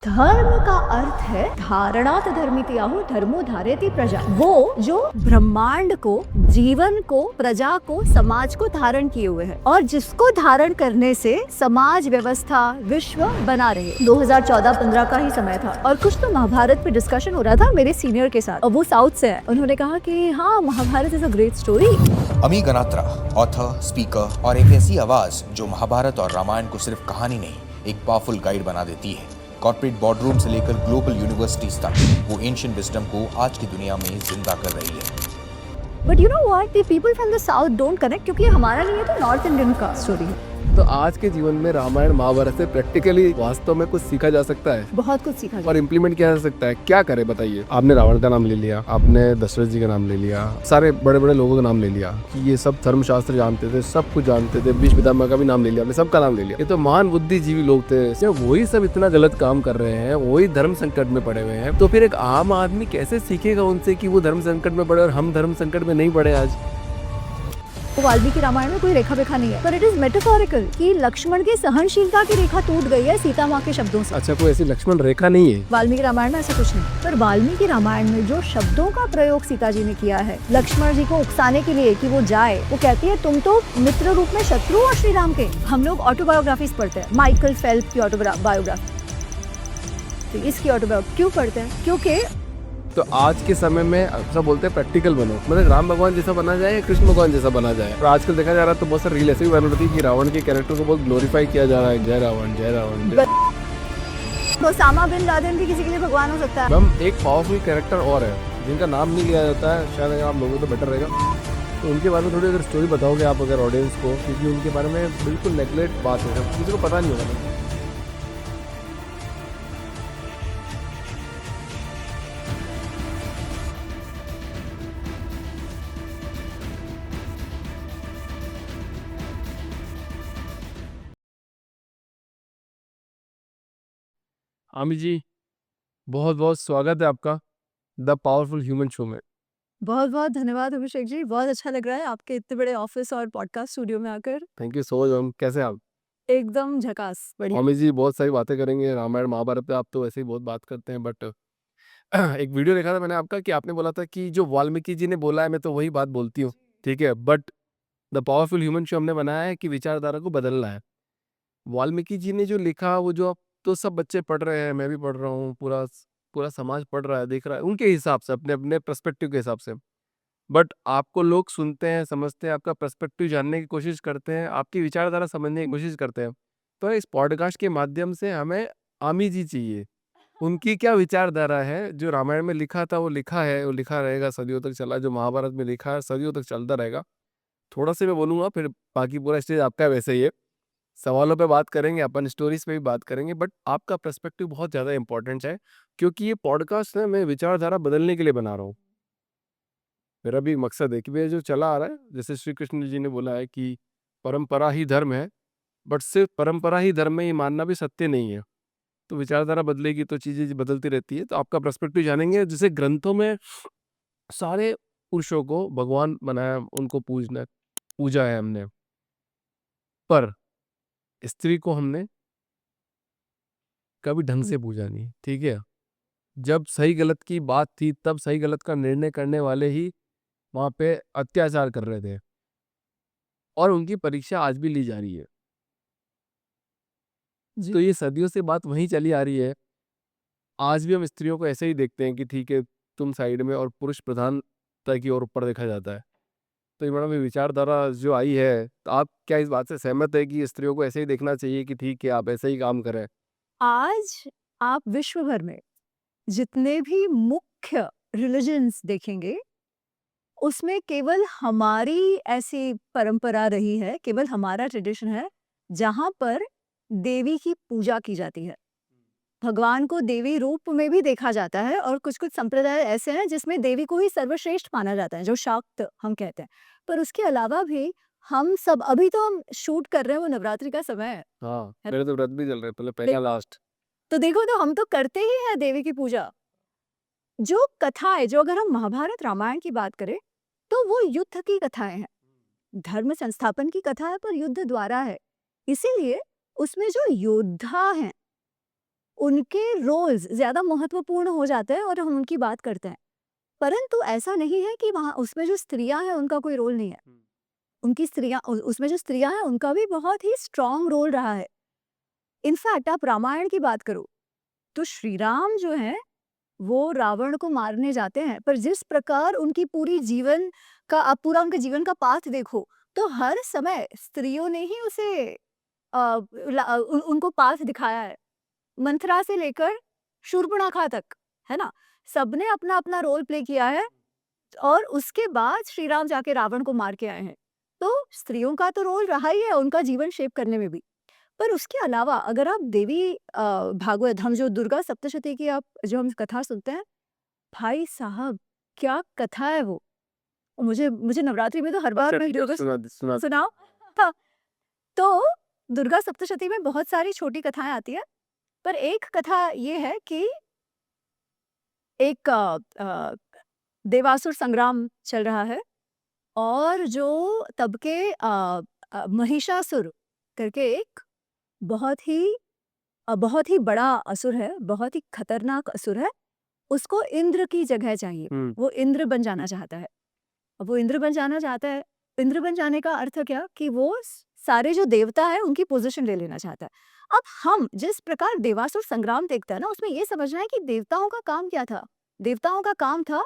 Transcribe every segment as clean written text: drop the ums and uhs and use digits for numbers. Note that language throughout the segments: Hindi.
धर्म का अर्थ है धारणात धर्मिति आहु धर्मो धारयति प्रजा। वो जो ब्रह्मांड को, जीवन को, प्रजा को, समाज को धारण किए हुए है और जिसको धारण करने से समाज व्यवस्था विश्व बना रहे। 2014-15 का ही समय था और कुछ तो महाभारत पे डिस्कशन हो रहा था मेरे सीनियर के साथ और वो साउथ से है। उन्होंने कहा कि हाँ, Mahabharata is a great story. Ami Ganatra, author, speaker और एक ऐसी आवाज जो महाभारत और रामायण को सिर्फ कहानी नहीं, एक पावरफुल गाइड बना देती है। कॉर्पोरेट बोर्डरूम से लेकर ग्लोबल यूनिवर्सिटीज तक वो एंशिएंट विजडम को आज की दुनिया में जिंदा कर रही है। But you know what, the people from the south don't connect, क्योंकि हमारा नहीं है तो नॉर्थ इंडियन का स्टोरी है। तो आज के जीवन में रामायण महाभारत से प्रैक्टिकली वास्तव में कुछ सीखा जा सकता है, बहुत कुछ सीखा और इम्प्लीमेंट किया जा सकता है। क्या करे बताइए। आपने रावण का नाम ले लिया, आपने दशरथ जी का नाम ले लिया, सारे बड़े बड़े लोगों का नाम ले लिया कि ये सब धर्मशास्त्र जानते थे, सब कुछ जानते थे, भीष्म पितामह का भी नाम ले लिया, आपने सबका नाम ले लिया। ये तो महान बुद्धिजीवी लोग थे, वही सब इतना गलत काम कर रहे हैं, वही धर्म संकट में पड़े हुए हैं। तो फिर एक आम आदमी कैसे सीखेगा उनसे कि वो धर्म संकट में पड़े और हम धर्म संकट में नहीं पड़े आज। वाल्मीकि रामायण में कोई रेखा वेखा नहीं है, पर इट इज मेटाफोरिकल कि लक्ष्मण की सहनशीलता की रेखा टूट गई है सीता माँ के शब्दों से। अच्छा, कोई ऐसी लक्ष्मण रेखा नहीं है वाल्मीकि रामायण में, ऐसा कुछ नहीं। पर वाल्मीकि रामायण में जो शब्दों का प्रयोग सीता जी ने किया है लक्ष्मण जी को उकसाने के लिए कि वो जाए, वो कहती है तुम तो मित्र रूप में शत्रु हो श्री राम के। हम लोग ऑटोबायोग्राफीज पढ़ते हैं, माइकल फेल्प की ऑटोबायोग्राफी, तो इसकी ऑटोबायोग्राफी क्यों पढ़ते हैं? क्योंकि तो आज के समय में सब बोलते हैं प्रैक्टिकल बनो, मतलब राम भगवान जैसा बना जाए या कृष्ण भगवान जैसा बना जाए। और आजकल देखा जा रहा है तो बहुत सारी रील ऐसे भी बन रही थी कि रावण के कैरेक्टर को बहुत ग्लोरीफाई किया जा रहा है, जय रावण जय रावण। ओसामा बिन लादेन भी किसी के लिए भगवान हो सकता है। मैम, एक पावरफुल कैरेक्टर और है जिनका नाम नहीं लिया जाता है, शायद अगर आप लोगों तो बेटर रहेगा तो उनके बारे में थोड़ी अगर स्टोरी बताओगे आप अगर ऑडियंस को, क्योंकि उनके बारे में बिल्कुल नेगलेक्ट बात है, किसी को पता नहीं होगा। आमी जी, बहुत बहुत स्वागत है आपका द पावरफुल ह्यूमन शो में। बहुत बहुत धन्यवाद अभिषेक जी, बहुत अच्छा लग रहा है आपके इतने बड़े ऑफिस और पॉडकास्ट स्टूडियो में आकर। Thank you so much ma'am. कैसे हैं आप? एकदम झकास, बढ़िया। अमित जी, बहुत सारी बातें करेंगे रामायण महाभारत पे, आप तो वैसे ही बहुत बात करते हैं, बट एक वीडियो देखा था मैंने आपका कि आपने बोला था कि जो वाल्मीकि जी ने बोला है मैं तो वही बात बोलती हूँ, ठीक है, but the powerful human show हमने बनाया है कि विचारधारा को बदलना है। वाल्मीकि जी ने जो लिखा वो जो अब तो सब बच्चे पढ़ रहे हैं, मैं भी पढ़ रहा हूँ, पूरा पूरा समाज पढ़ रहा है, देख रहा है उनके हिसाब से, अपने अपने पर्सपेक्टिव के हिसाब से। बट आपको लोग सुनते हैं, समझते हैं, आपका पर्सपेक्टिव जानने की कोशिश करते हैं, आपकी विचारधारा समझने की कोशिश करते हैं। तो इस पॉडकास्ट के माध्यम से हमें आमी जी चाहिए, उनकी क्या विचारधारा है। जो रामायण में लिखा था वो लिखा है, वो लिखा रहेगा, सदियों तक चला। जो महाभारत में लिखा है सदियों तक चलता रहेगा। थोड़ा सा मैं बोलूँगा, फिर बाकी पूरा स्टेज आपका है। वैसे ही है, सवालों पे बात करेंगे अपन, स्टोरीज पे भी बात करेंगे, बट आपका पर्सपेक्टिव बहुत ज़्यादा इंपॉर्टेंट है, क्योंकि ये पॉडकास्ट है मैं विचारधारा बदलने के लिए बना रहा हूँ। मेरा भी मकसद है कि ये जो चला आ रहा है, जैसे श्री कृष्ण जी ने बोला है कि परंपरा ही धर्म है, बट सिर्फ परंपरा ही धर्म में ये मानना भी सत्य नहीं है। तो विचारधारा बदलेगी तो चीज़ें बदलती रहती है। तो आपका पर्सपेक्टिव जानेंगे। जैसे ग्रंथों में सारे पुरुषों को भगवान बनाया, उनको पूजा है हमने, पर स्त्री को हमने कभी ढंग से पूजा नहीं, ठीक है। जब सही गलत की बात थी तब सही गलत का निर्णय करने वाले ही वहाँ पे अत्याचार कर रहे थे, और उनकी परीक्षा आज भी ली जा रही है। तो ये सदियों से बात वहीं चली आ रही है। आज भी हम स्त्रियों को ऐसे ही देखते हैं कि ठीक है तुम साइड में, और पुरुष प्रधानता की ओर ऊपर देखा जाता है। तो ये मैडम ये विचारधारा जो आई है, तो आप क्या इस बात से सहमत है कि स्त्रियों को ऐसे ही देखना चाहिए कि ठीक है आप ऐसे ही काम करें? आज आप विश्व भर में जितने भी मुख्य रिलीजन्स देखेंगे, उसमें केवल हमारी ऐसी परंपरा रही है, केवल हमारा ट्रेडिशन है, जहाँ पर देवी की पूजा की जाती है। भगवान को देवी रूप में भी देखा जाता है और कुछ-कुछ संप्रदाय ऐसे हैं जिसमें देवी को ही सर्वश्रेष्ठ माना जाता है, जो शाक्त हम कहते हैं। पर उसके अलावा भी हम सब, अभी तो हम शूट कर रहे हैं, वो नवरात्रि का समय है। हाँ, है मेरे तो व्रत भी चल रहे हैं, पहले पहला लास्ट। तो देखो, तो हम तो करते ही हैं देवी की पूजा। जो कथाएँ, जो अगर हम महाभारत, रामायण की बात करें, तो वो युद्ध की कथाएँ हैं। धर्म संस्थापन की कथा है पर युद्ध द्वारा है। इसीलिए उसमें जो योद्धा हैं, उनके रोल्स ज़्यादा महत्वपूर्ण हो जाते हैं और हम उनकी बात करते हैं। परंतु ऐसा नहीं है कि वहाँ उसमें जो स्त्रियाँ हैं उनका कोई रोल नहीं है। उनकी स्त्रियाँ उसमें जो स्त्रियाँ हैं उनका भी बहुत ही स्ट्रॉन्ग रोल रहा है। इनफैक्ट आप रामायण की बात करो, तो श्री राम जो हैं वो रावण को मारने जाते हैं, पर जिस प्रकार उनकी पूरी जीवन का आप पूरा उनके जीवन का पाथ देखो, तो हर समय स्त्रियों ने ही उसे उनको पाथ दिखाया है। मंथरा से लेकर शूर्पणखा तक, है ना? सबने अपना-अपना रोल प्ले किया है और उसके बाद श्री राम जाके रावण को मार के आए हैं। तो स्त्रियों का तो रोल रहा ही है उनका जीवन शेप करने में भी। पर उसके अलावा अगर आप देवी भागवत हम जो दुर्गा सप्तशती की आप जो हम कथा सुनते हैं, भाई साहब क्या कथा है वो! मुझे मुझे नवरात्रि में तो हर बार मैं दुर्गा सुना सुनाओ। हाँ, तो दुर्गा सप्तशती में बहुत सारी छोटी कथाएँ आती हैं, पर एक कथा ये है कि एक देवासुर संग्राम चल रहा है और जो तब के महिषासुर करके एक बहुत ही बड़ा असुर है, बहुत ही खतरनाक असुर है, उसको इंद्र की जगह चाहिए। वो इंद्र बन जाना चाहता है। अब वो इंद्र बन जाना चाहता है, इंद्र बन जाने का अर्थ क्या कि वो सारे जो देवता है उनकी पोजीशन ले लेना चाहता है। अब हम जिस प्रकार देवासुर संग्राम देखते हैं ना उसमें ये समझना है कि देवताओं का काम क्या था? देवताओं का काम था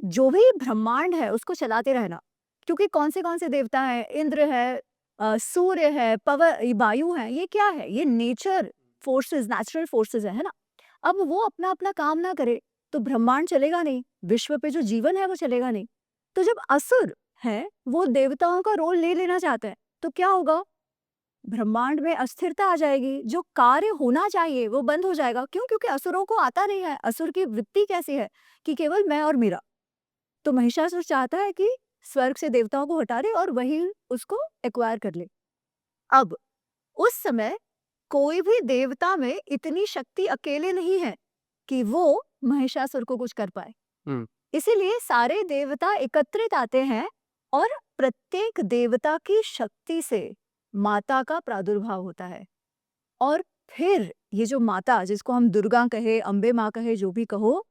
जो भी ब्रह्मांड है उसको चलाते रहना, क्योंकि कौन से देवता हैं, इंद्र है, सूर्य है, वायु है, ये क्या है? ये नेचर फोर्सेस, नेचुरल फोर्सेस है ना? अब वो अपना अपना काम ना करे तो ब्रह्मांड चलेगा नहीं, विश्व पे जो जीवन है वो चलेगा नहीं। तो जब असुर है वो देवताओं का रोल ले लेना चाहते हैं तो क्या होगा? ब्रह्मांड में अस्थिरता आ जाएगी, जो कार्य होना चाहिए वो बंद हो जाएगा। क्यों? क्योंकि असुरों को आता नहीं है। असुर की वृत्ति कैसी है कि केवल मैं और मेरा। तो महिषासुर चाहता है कि स्वर्ग से देवताओं को हटा दे और वही उसको एक्वायर कर ले। अब उस समय कोई भी देवता में इतनी शक्ति अकेले नहीं है कि वो महिषासुर को कुछ कर पाए। इसीलिए सारे देवता एकत्रित आते हैं और प्रत्येक देवता की शक्ति से माता का प्रादुर्भाव होता है। और फिर ये जो माता जिसको हम दुर्गा कहे, अम्बे माँ कहे, जो भी कहो,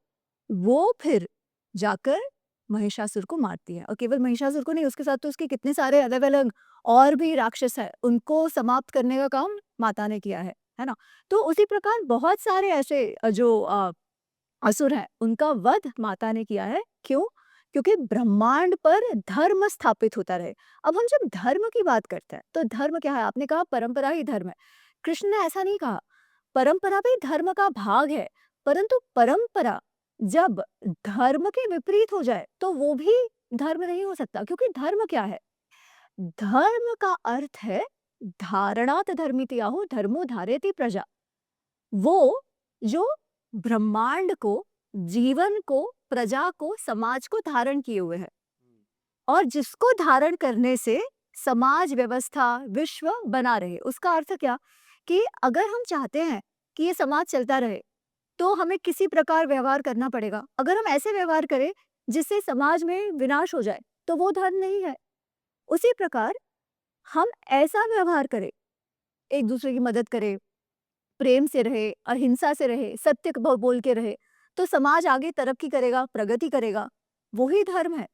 वो फिर जाकर महिषासुर को मारती है। और केवल महिषासुर को नहीं, उसके साथ तो उसके कितने सारे अलग-अलग और भी राक्षस हैं, उनको समाप्त करने का काम माता ने किया है ना? तो उसी प्रकार बहुत सारे ऐसे जो असुर हैं, उनका वध माता ने किया है। क्यों? क्योंकि ब्रह्मांड पर धर्म स्थापित होता रहे। अब हम जब धर्म की बात करते हैं, तो धर्म क्या है? आपने कहा परंपरा ही धर्म है। कृष्ण ने ऐसा नहीं कहा। परंपरा भी धर्म का भाग है, परंतु परंपरा जब धर्म के विपरीत हो जाए, तो वो भी धर्म नहीं हो सकता। क्योंकि धर्म क्या है? धर्म का अर्थ है धारणात धर्मिति आहो धर्मो धारयति प्रजा। वो जो ब्रह्मांड को, जीवन को, प्रजा को, समाज को धारण किए हुए है और जिसको धारण करने से समाज व्यवस्था, विश्व बना रहे। उसका अर्थ क्या? कि अगर हम चाहते हैं कि ये समाज चलता रहे, तो हमें किसी प्रकार व्यवहार करना पड़ेगा। अगर हम ऐसे व्यवहार करें जिससे समाज में विनाश हो जाए, तो वो धर्म नहीं है। उसी प्रकार हम ऐसा व्यवहार करें, एक दूसरे की मदद करें, प्रेम से रहे, अहिंसा से रहे, सत्य बोल के रहे, तो समाज आगे तरक्की करेगा, प्रगति करेगा। वही धर्म है।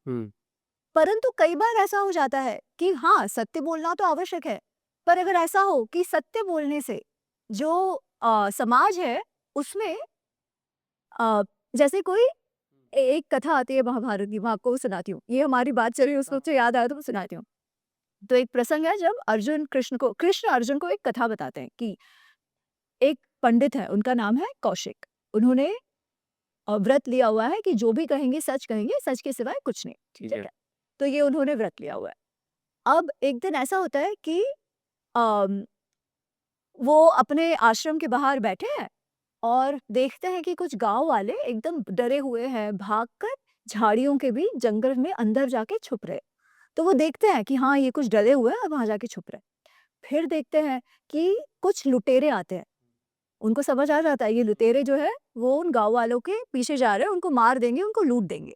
परंतु कई बार ऐसा हो जाता है कि हाँ, सत्य बोलना तो आवश्यक है, पर अगर ऐसा हो कि सत्य बोलने से जो समाज है उसमें जैसे कोई एक कथा आती है महाभारत की, मैं आपको सुनाती हूँ। ये हमारी बात चल रही है, उसको याद आया तो मैं सुनाती हूँ। तो एक प्रसंग है जब कृष्ण अर्जुन को एक कथा बताते हैं कि एक पंडित है, उनका नाम है कौशिक। उन्होंने व्रत लिया हुआ है कि जो भी कहेंगे, सच के सिवाय कुछ नहीं। ठीक है? तो ये उन्होंने व्रत लिया हुआ है। अब एक दिन ऐसा होता है कि अम, वो अपने आश्रम के बाहर बैठे हैं और देखते हैं कि कुछ गाँव वाले एकदम डरे हुए हैं, भागकर झाड़ियों के बीच जंगल में अंदर जाके छुप रहे। तो वो देखते हैं कि हाँ, ये कुछ डरे हुए हैं और वहाँ जाके छुप रहे। फिर देखते हैं कि कुछ लुटेरे आते हैं। उनको समझ आ जाता है ये लुटेरे जो है वो उन गाँव वालों के पीछे जा रहे हैं, उनको मार देंगे, उनको लूट देंगे।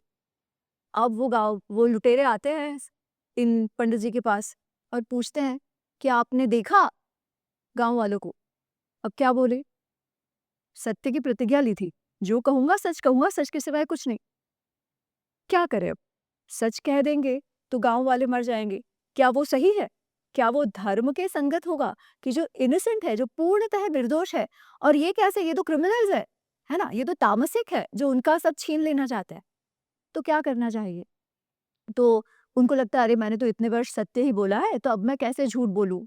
अब वो लुटेरे आते हैं इन पंडित जी के पास और पूछते हैं कि आपने देखा गाँव वालों को? अब क्या बोले? सत्य की प्रतिज्ञा ली थी, जो कहूंगा, सच के सिवाय कुछ नहीं। क्या करें अब? सच कह देंगे तो गांव वाले मर जाएंगे। क्या वो सही है? क्या वो धर्म के संगत होगा कि जो इनोसेंट है, जो पूर्णतः निर्दोष है, और ये कैसे, ये तो क्रिमिनल्स है ना, ये तो तामसिक है जो उनका सब छीन लेना चाहता है। तो क्या करना चाहिए? तो उनको लगता है अरे मैंने तो इतने वर्ष सत्य ही बोला है, तो अब मैं कैसे झूठ बोलूं?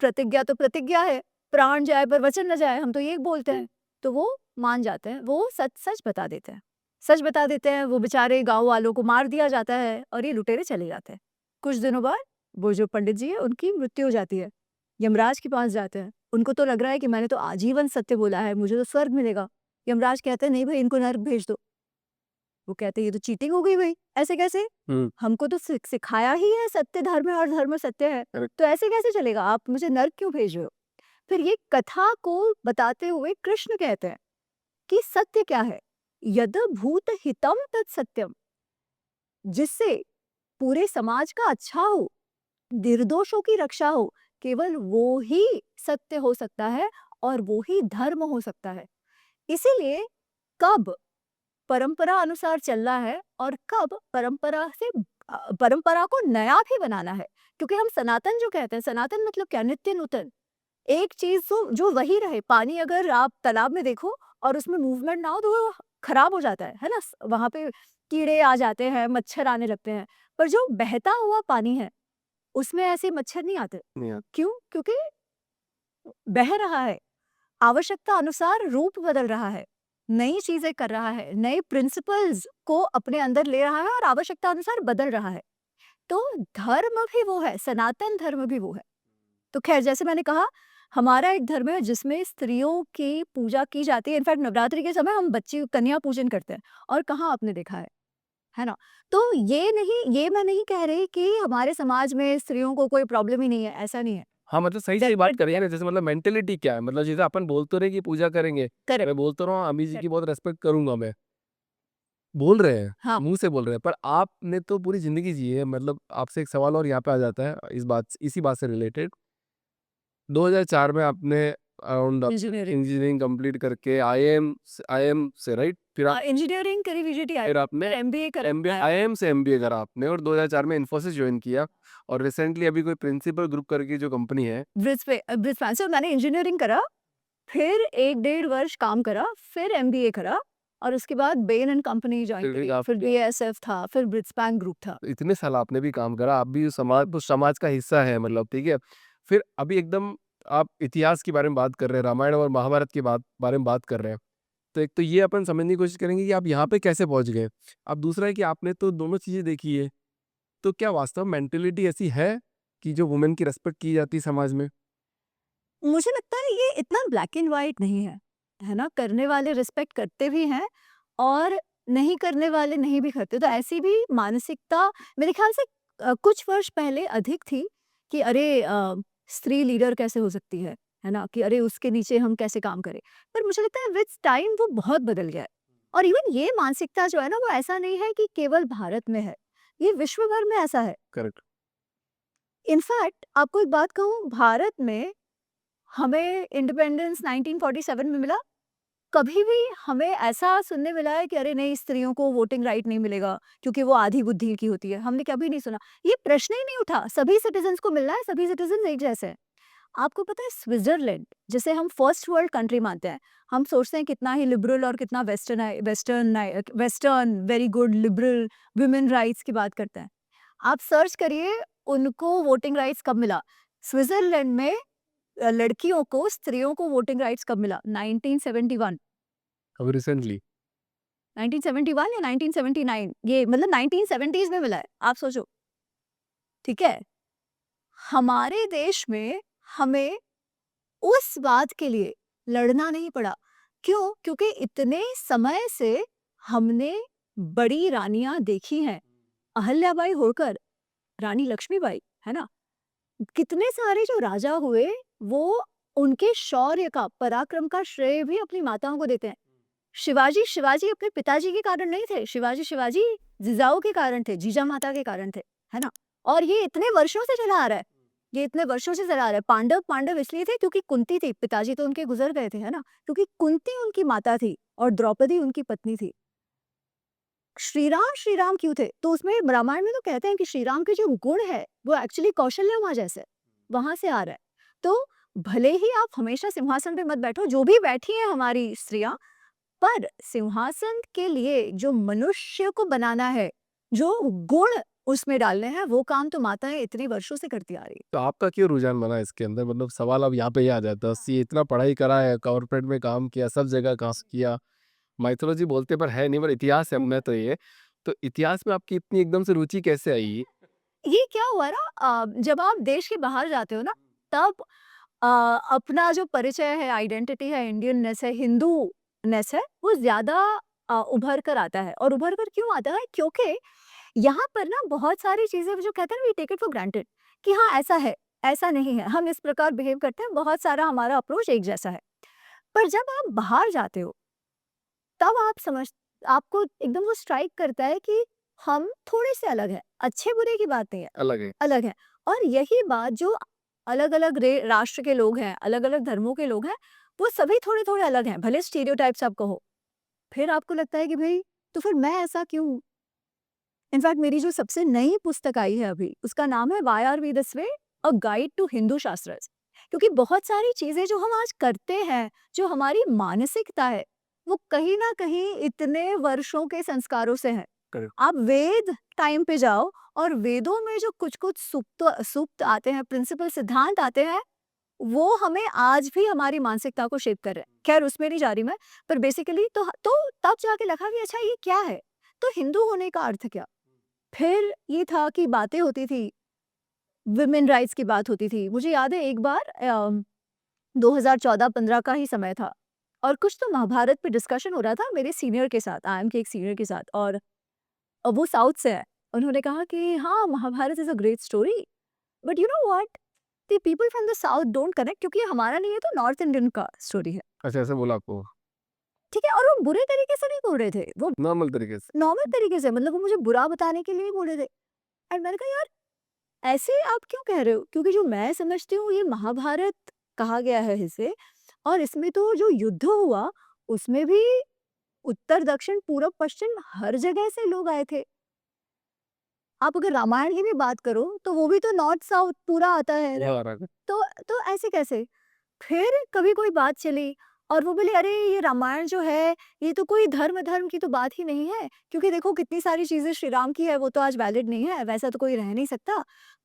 प्रतिज्ञा तो प्रतिज्ञा है, प्राण जाए पर वचन न जाए, हम तो ये बोलते हैं। तो वो मान जाते हैं, वो सच सच बता देते हैं। सच बता देते हैं, वो बेचारे गाँव वालों को मार दिया जाता है और ये लुटेरे चले जाते हैं। कुछ दिनों बाद वो जो पंडित जी है, उनकी मृत्यु हो जाती है। यमराज के पास जाते हैं। उनको तो लग रहा है कि मैंने तो आजीवन सत्य बोला है, मुझे तो स्वर्ग मिलेगा। यमराज कहते हैं नहीं भाई, इनको नर्क भेज दो। वो कहते हैं ये तो चीटिंग हो गई भाई, ऐसे कैसे? हमको तो सिखाया ही है सत्य धर्म है और धर्म सत्य है, Correct. तो ऐसे कैसे चलेगा? आप मुझे नर्क क्यों भेज रहे हो? फिर ये कथा को बताते हुए कृष्ण कहते हैं कि सत्य क्या है? यद भूत हितम तत् सत्यम, जिससे पूरे समाज का अच्छा हो, निर्दोषों की रक्षा हो, केवल वो ही सत्य हो सकता है और वो ही धर्म हो सकता है। इसीलिए कब परंपरा अनुसार चलना है और कब परंपरा को नया भी बनाना है, क्योंकि हम सनातन जो कहते हैं, सनातन मतलब क्या? नित्य नूतन। एक चीज जो वही रहे। पानी अगर आप तालाब में देखो और उसमें मूवमेंट ना हो तो वो खराब हो जाता है ना? वहां पे कीड़े आ जाते हैं, मच्छर आने लगते हैं। पर जो बहता हुआ पानी है उसमें ऐसे मच्छर नहीं आते। नहीं यार। क्यों? क्योंकि बह रहा है, आवश्यकता अनुसार रूप बदल रहा है, नई चीजें कर रहा है, नए प्रिंसिपल्स को अपने अंदर ले रहा है और आवश्यकता अनुसार बदल रहा है। तो धर्म भी वो है, सनातन धर्म भी वो है। तो खैर, जैसे मैंने कहा, हमारा एक धर्म है जिसमें स्त्रियों की पूजा की जाती है। इनफैक्ट नवरात्रि के समय हम बच्ची कन्या पूजन करते हैं। और कहाँ आपने देखा है ना? तो ये मैं नहीं कह रही कि हमारे समाज में स्त्रियों को कोई प्रॉब्लम ही नहीं है, ऐसा नहीं है। हाँ, मतलब सही-सही बात कर रही है ना, जैसे मतलब मेंटालिटी क्या है? मतलब जैसे अपन बोल तो रहे कि पूजा करेंगे, करेक्ट। मैं बोल तो रहा हूँ अम्मी जी की करेक्ट। बहुत रिस्पेक्ट करूँगा मैं। बोल रहे हैं, हाँ। मुँह से बोल रहे हैं, पर आपने तो पूरी ज़िंदगी जी है। मतलब आपसे एक सवाल और यहाँ पे आ जाता है इसी बात से रिलेटेड। 2004 में आपने अराउंड इंजीनियरिंग। इंजीनियरिंग कंप्लीट करके आईएम से राइट? फिर आप इंजीनियरिंग करी, वीजीटी फिर आपने एमबीए करा। एमबीए आईएम से एमबीए करा आपने और 2004 में इन्फोसिस जॉइन किया और रिसेंटली अभी कोई प्रिंसिपल ग्रुप करके जो कंपनी है ब्रिज से मैंने इंजीनियरिंग करा, फिर 1 डेढ़ वर्ष काम करा, फिर एमबीए करा और उसके बाद बेन एंड कंपनी ज्वाइन फिर भी करी, आप फिर बीएएसएफ था, फिर ब्रिट्सपैन ग्रुप था। इतने साल आपने भी काम करा, आप भी उस समाज का हिस्सा है मतलब, ठीक है? फिर अभी एकदम आप इतिहास के बारे में बात कर रहे हैं, रामायण और महाभारत की बारे में बात कर रहे हैं। तो एक तो ये अपन समझने की कोशिश करेंगे कि आप यहाँ पे कैसे पहुँच गए? अब दूसरा है कि आपने तो दोनों चीज़ें देखी है, तो क्या वास्तव में मेंटालिटी ऐसी है कि जो वुमेन की रिस्पेक्ट की जाती है समाज में? मुझे लगता है ये इतना ब्लैक एंड व्हाइट नहीं है ना? करने वाले रिस्पेक्ट करते भी हैं और नहीं करने वाले नहीं भी करते। तो ऐसी भी मानसिकता मेरे ख्याल से कुछ वर्ष पहले अधिक थी कि अरे स्त्री लीडर कैसे हो सकती है ना? कि अरे उसके नीचे हम कैसे काम करें। पर मुझे लगता है विद टाइम वो बहुत बदल गया है। और इवन ये मानसिकता जो है ना, वो ऐसा नहीं है कि केवल भारत में है, ये विश्व भर में ऐसा है। करेक्ट। इनफैक्ट आपको एक बात कहूँ, भारत में हमें इंडिपेंडेंस 1947 में मिला। कभी भी हमें ऐसा सुनने मिला है कि अरे नहीं, स्त्रियों को वोटिंग राइट नहीं मिलेगा क्योंकि वो आधी बुद्धि की होती है? हमने कभी नहीं सुना। ये प्रश्न ही नहीं उठा। सभी सिटीजन्स को मिलना है, सभी सिटीजन एक जैसे हैं। आपको पता है स्विट्जरलैंड, जिसे हम फर्स्ट वर्ल्ड कंट्री मानते हैं, हम सोचते हैं कितना ही लिबरल और कितना western very good liberal women rights की बात करते हैं। आप सर्च करिए उनको वोटिंग राइट्स कब मिला। स्विट्जरलैंड में लड़कियों को, स्त्रियों को वोटिंग राइट्स कब मिला? 1971। अभी रिसेंटली 1971 या 1979, ये मतलब 1970s में मिला है। आप सोचो, ठीक है? हमारे देश में हमें उस बात के लिए लड़ना नहीं पड़ा। क्यों? क्योंकि इतने समय से हमने बड़ी रानियां देखी हैं। अहल्याबाई होळकर, रानी लक्ष्मीबाई, है ना? कितने सारे जो राजा हुए, वो उनके शौर्य का, पराक्रम का श्रेय भी अपनी माताओं को देते हैं। शिवाजी अपने पिताजी के कारण नहीं थे। शिवाजी जिजाऊ के कारण थे, जीजा माता के कारण थे, है ना? और ये इतने वर्षों से चला आ रहा है। ये इतने वर्षों से चला आ रहा है। पांडव पांडव इसलिए थे क्योंकि कुंती थी, पिताजी तो उनके गुजर गए थे, है ना? क्योंकि कुंती उनकी माता थी और द्रौपदी उनकी पत्नी थी। श्री राम क्यों थे? तो उसमें रामायण में तो कहते हैं कि श्री राम के जो गुण है वो एक्चुअली कौशल्या जैसे वहां से आ रहा है। तो भले ही आप हमेशा सिंहासन पे मत बैठो, जो भी बैठी है हमारी स्त्रियां, पर सिंहासन के लिए जो मनुष्य को बनाना है, जो गुण उसमें डालने हैं, वो काम तो माताएं इतनी वर्षों से करती आ रही है। तो आपका क्यों रुझान बना इसके अंदर? मतलब सवाल अब यहाँ पे ही आ जाता है, ये इतना पढ़ाई करा है, कॉर्पोरेट में काम किया, सब जगह काम किया, माइथोलॉजी बोलते पर है नहीं, पर इतिहास है मैं तो ये। तो इतिहास में आपकी इतनी एकदम से रुचि कैसे आई? ये क्या हुआ ना, जब आप देश के बाहर जाते हो ना, तब अपना जो परिचय है, आइडेंटिटी है, इंडियननेस है, हिंदूनेस है, वो ज्यादा उभर कर आता है। और उभर कर क्यों आता है? क्योंकि यहाँ पर ना बहुत सारी चीजें जो कहते हैं ना, we take it for granted कि हाँ ऐसा है, ऐसा नहीं है, हम इस प्रकार बिहेव करते हैं, बहुत सारा हमारा अप्रोच एक जैसा है। पर जब आप बाहर जाते हो, तब आपको एकदम वो स्ट्राइक करता है कि हम थोड़े से अलग हैं। अच्छे बुरे की बात नहीं है, अलग है। अलग है। और यही बात जो अलग-अलग राष्ट्र के लोग हैं, अलग-अलग धर्मों के लोग हैं, वो सभी थोड़े-थोड़े अलग हैं, भले स्टीरियोटाइप्स आप कहो। फिर आपको लगता है कि भई तो फिर मैं ऐसा क्यों हूँ? इनफैक्ट मेरी जो सबसे नई पुस्तक आई है अभी, उसका नाम है why are we this way? A guide to Hindu shastras. क्योंकि बहुत सारी चीज़ें जो हम आज करते हैं, जो हमारी मानसिकता है, वो कहीं न कहीं इतने वर्षों के संस्कारों से है। करेक्ट। आप वेद टाइम पे जाओ और वेदों में जो कुछ-कुछ सूक्त आते हैं, प्रिंसिपल सिद्धांत आते हैं, वो हमें आज भी हमारी मानसिकता को शेप कर रहे हैं। खैर उसमें नहीं जा रही मैं, पर बेसिकली तो तब जाके लगा कि अच्छा ये क्या है? तो हिंदू होने का अर्थ क्या? फिर ये था कि बातें होती थी, वुमेन राइट्स की बात होती थी। मुझे याद है एक बार 2014-15 का ही समय था और कुछ तो महाभारत पे डिस्कशन हो रहा था मेरे सीनियर के साथ, आईएम के एक सीनियर के साथ, और वो साउथ से है। उन्होंने कहा कि हाँ, Mahabharata is a great story, but you know what? The people from the south don't connect, क्योंकि ये हमारा नहीं है, तो नॉर्थ इंडियन का स्टोरी है। अच्छा, ऐसे बोला आपको? ठीक है? और वो बुरे तरीके से नहीं बोल रहे थे, वो नॉर्मल तरीके से? नॉर्मल तरीके से, मतलब वो मुझे बुरा बताने के लिए नहीं बोल रहे थे। एंड मैंने कहा यार ऐसे आप क्यों कह रहे हो? क्योंकि जो मैं समझती हूँ ये महाभारत कहा गया है इसे, और इसमें तो जो युद्ध हुआ उसमें भी उत्तर, दक्षिण, पूरब, पश्चिम हर जगह से लोग आए थे। आप अगर रामायण की भी बात करो तो वो भी तो नॉर्थ साउथ पूरा आता है। वो आ रहा है। तो ऐसे कैसे? फिर कभी कोई बात चली और वो बोले अरे ये रामायण जो है ये तो कोई धर्म की तो बात ही नहीं है, क्योंकि देखो कितनी सारी चीजें श्री राम की है, वो तो आज वैलिड नहीं है, वैसा तो कोई रह नहीं सकता।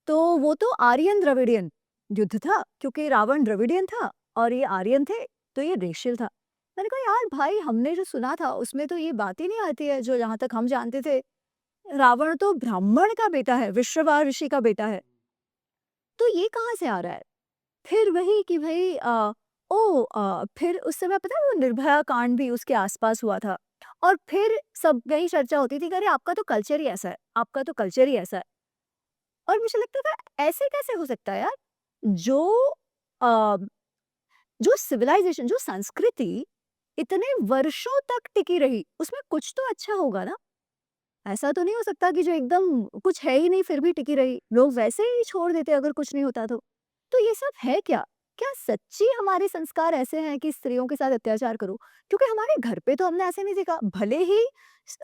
तो वो तो आर्यन द्रविडियन युद्ध था, क्योंकि रावण द्रविडियन था और ये आर्यन थे, तो ये रेशियल था। मैंने कहा यार भाई हमने जो सुना था उसमें तो ये बात ही नहीं आती है, जो जहां तक हम जानते थे रावण तो ब्राह्मण का बेटा है, विश्रवा ऋषि का बेटा है, तो ये कहाँ से आ रहा है? फिर वही कि भई फिर उस समय पता है वो निर्भया कांड भी उसके आसपास हुआ था, और फिर सब यही चर्चा होती थी कि अरे आपका तो कल्चर ही ऐसा है, आपका तो कल्चर ही ऐसा है। और मुझे लगता था ऐसे कैसे हो सकता है यार? जो अ, जो सिविलाइजेशन, जो संस्कृति इतने वर्षों तक टिकी रही, उसमें कुछ तो अच्छा होगा ना? ऐसा तो नहीं हो सकता कि जो एकदम कुछ है ही नहीं फिर भी टिकी रही, लोग वैसे ही छोड़ देते अगर कुछ नहीं होता तो। तो ये सब है क्या? क्या सच्ची हमारे संस्कार ऐसे हैं कि स्त्रियों के साथ अत्याचार करो? क्योंकि हमारे घर पे तो हमने ऐसे नहीं देखा, भले ही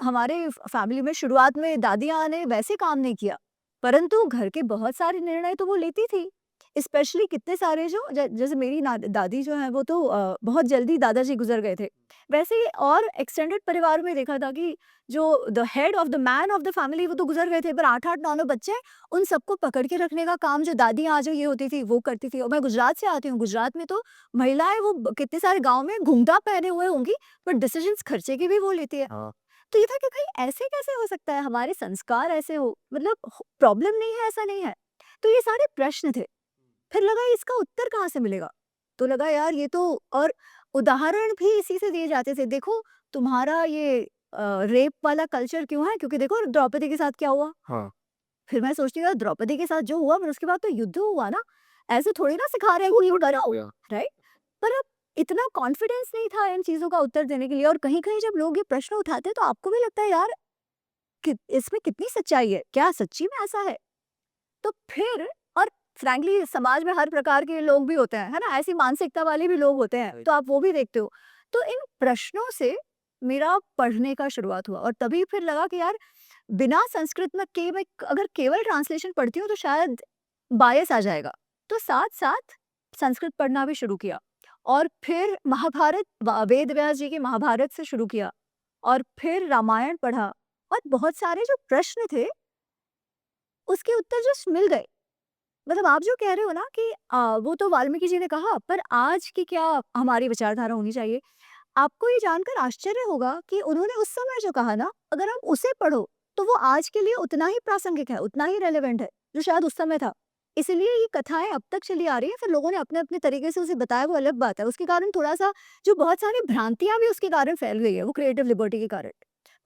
हमारे फैमिली में शुरुआत में दादियाँ ने वैसे काम नहीं किया, परंतु घर के बहुत सारे निर्णय तो वो लेती थी। स्पेशली कितने सारे जो जैसे मेरी दादी जो है वो तो बहुत जल्दी दादाजी गुजर गए थे। वैसे ही और एक्सटेंडेड परिवार में देखा था कि जो the head of the man of the family वो तो गुजर गए थे, पर 8-8 9-9 बच्चे, उन सबको पकड़ के रखने का काम जो दादियाँ आज ये होती थी वो करती थी। और मैं गुजरात से आती हूँ, गुजरात में तो महिलाएं वो कितने सारे गांव में घूंघटा पहने हुए होंगी, पर डिसीजंस खर्चे की भी वो लेती है। हाँ। तो ये था कि भाई ऐसे कैसे हो सकता है, हमारे संस्कार ऐसे हो, मतलब प्रॉब्लम नहीं है, ऐसा नहीं है। तो ये सारे प्रश्न थे। फिर लगा इसका उत्तर कहाँ से मिलेगा? तो लगा यार ये तो, और उदाहरण भी इसी से दिए जाते थे। देखो तुम्हारा ये रेप वाला कल्चर क्यों है? क्योंकि देखो द्रौपदी के साथ क्या हुआ? हाँ। फिर मैं सोचती हूँ यार द्रौपदी के साथ जो हुआ, फिर उसके बाद तो युद्ध हुआ ना। ऐसे थोड़ी ना सिखा रहे हैं कि डरो, या राइट? पर अब इतना कॉन्फिडेंस नहीं था इन चीज़ों का उत्तर देने के लिए, और कहीं-कहीं जब लोग ये प्रश्न उठाते हैं तो आपको भी लगता है यार कि इसमें कितनी सच्चाई है? क्या सच्ची में ऐसा है? तो फिर और फ्रैंकली समाज में हर प्रकार के लोग भी होते हैं, है ना? ऐसी मानसिकता वाले भी लोग होते हैं, तो आप वो भी देखते हो। तो इन प्रश्नों से मेरा पढ़ने का शुरुआत हुआ और तभी फिर लगा कि यार बिना संस्कृत में मैं अगर केवल ट्रांसलेशन पढ़ती हूँ तो शायद बायस आ जाएगा। तो साथ-साथ संस्कृत पढ़ना भी शुरू किया और फिर महाभारत वेद व्यास जी के महाभारत से शुरू किया और फिर रामायण पढ़ा और बहुत सारे जो प्रश्न थे उसके उत्तर जस्ट मिल गए। मतलब आप जो कह रहे हो ना कि वो तो वाल्मीकि जी ने कहा, पर आज की क्या हमारी विचारधारा होनी चाहिए। आपको ये जानकर आश्चर्य होगा कि उन्होंने उस समय जो कहा ना, अगर आप उसे पढ़ो तो वो आज के लिए उतना ही प्रासंगिक है, उतना ही रेलेवेंट है जो शायद उस समय था। इसीलिए ये कथाएं अब तक चली आ रही है। फिर लोगों ने अपने अपने तरीके से उसे बताया, वो अलग बात है। उसके कारण थोड़ा सा जो बहुत सारी भ्रांतियां भी उसके कारण फैल गई है, वो क्रिएटिव लिबर्टी के कारण।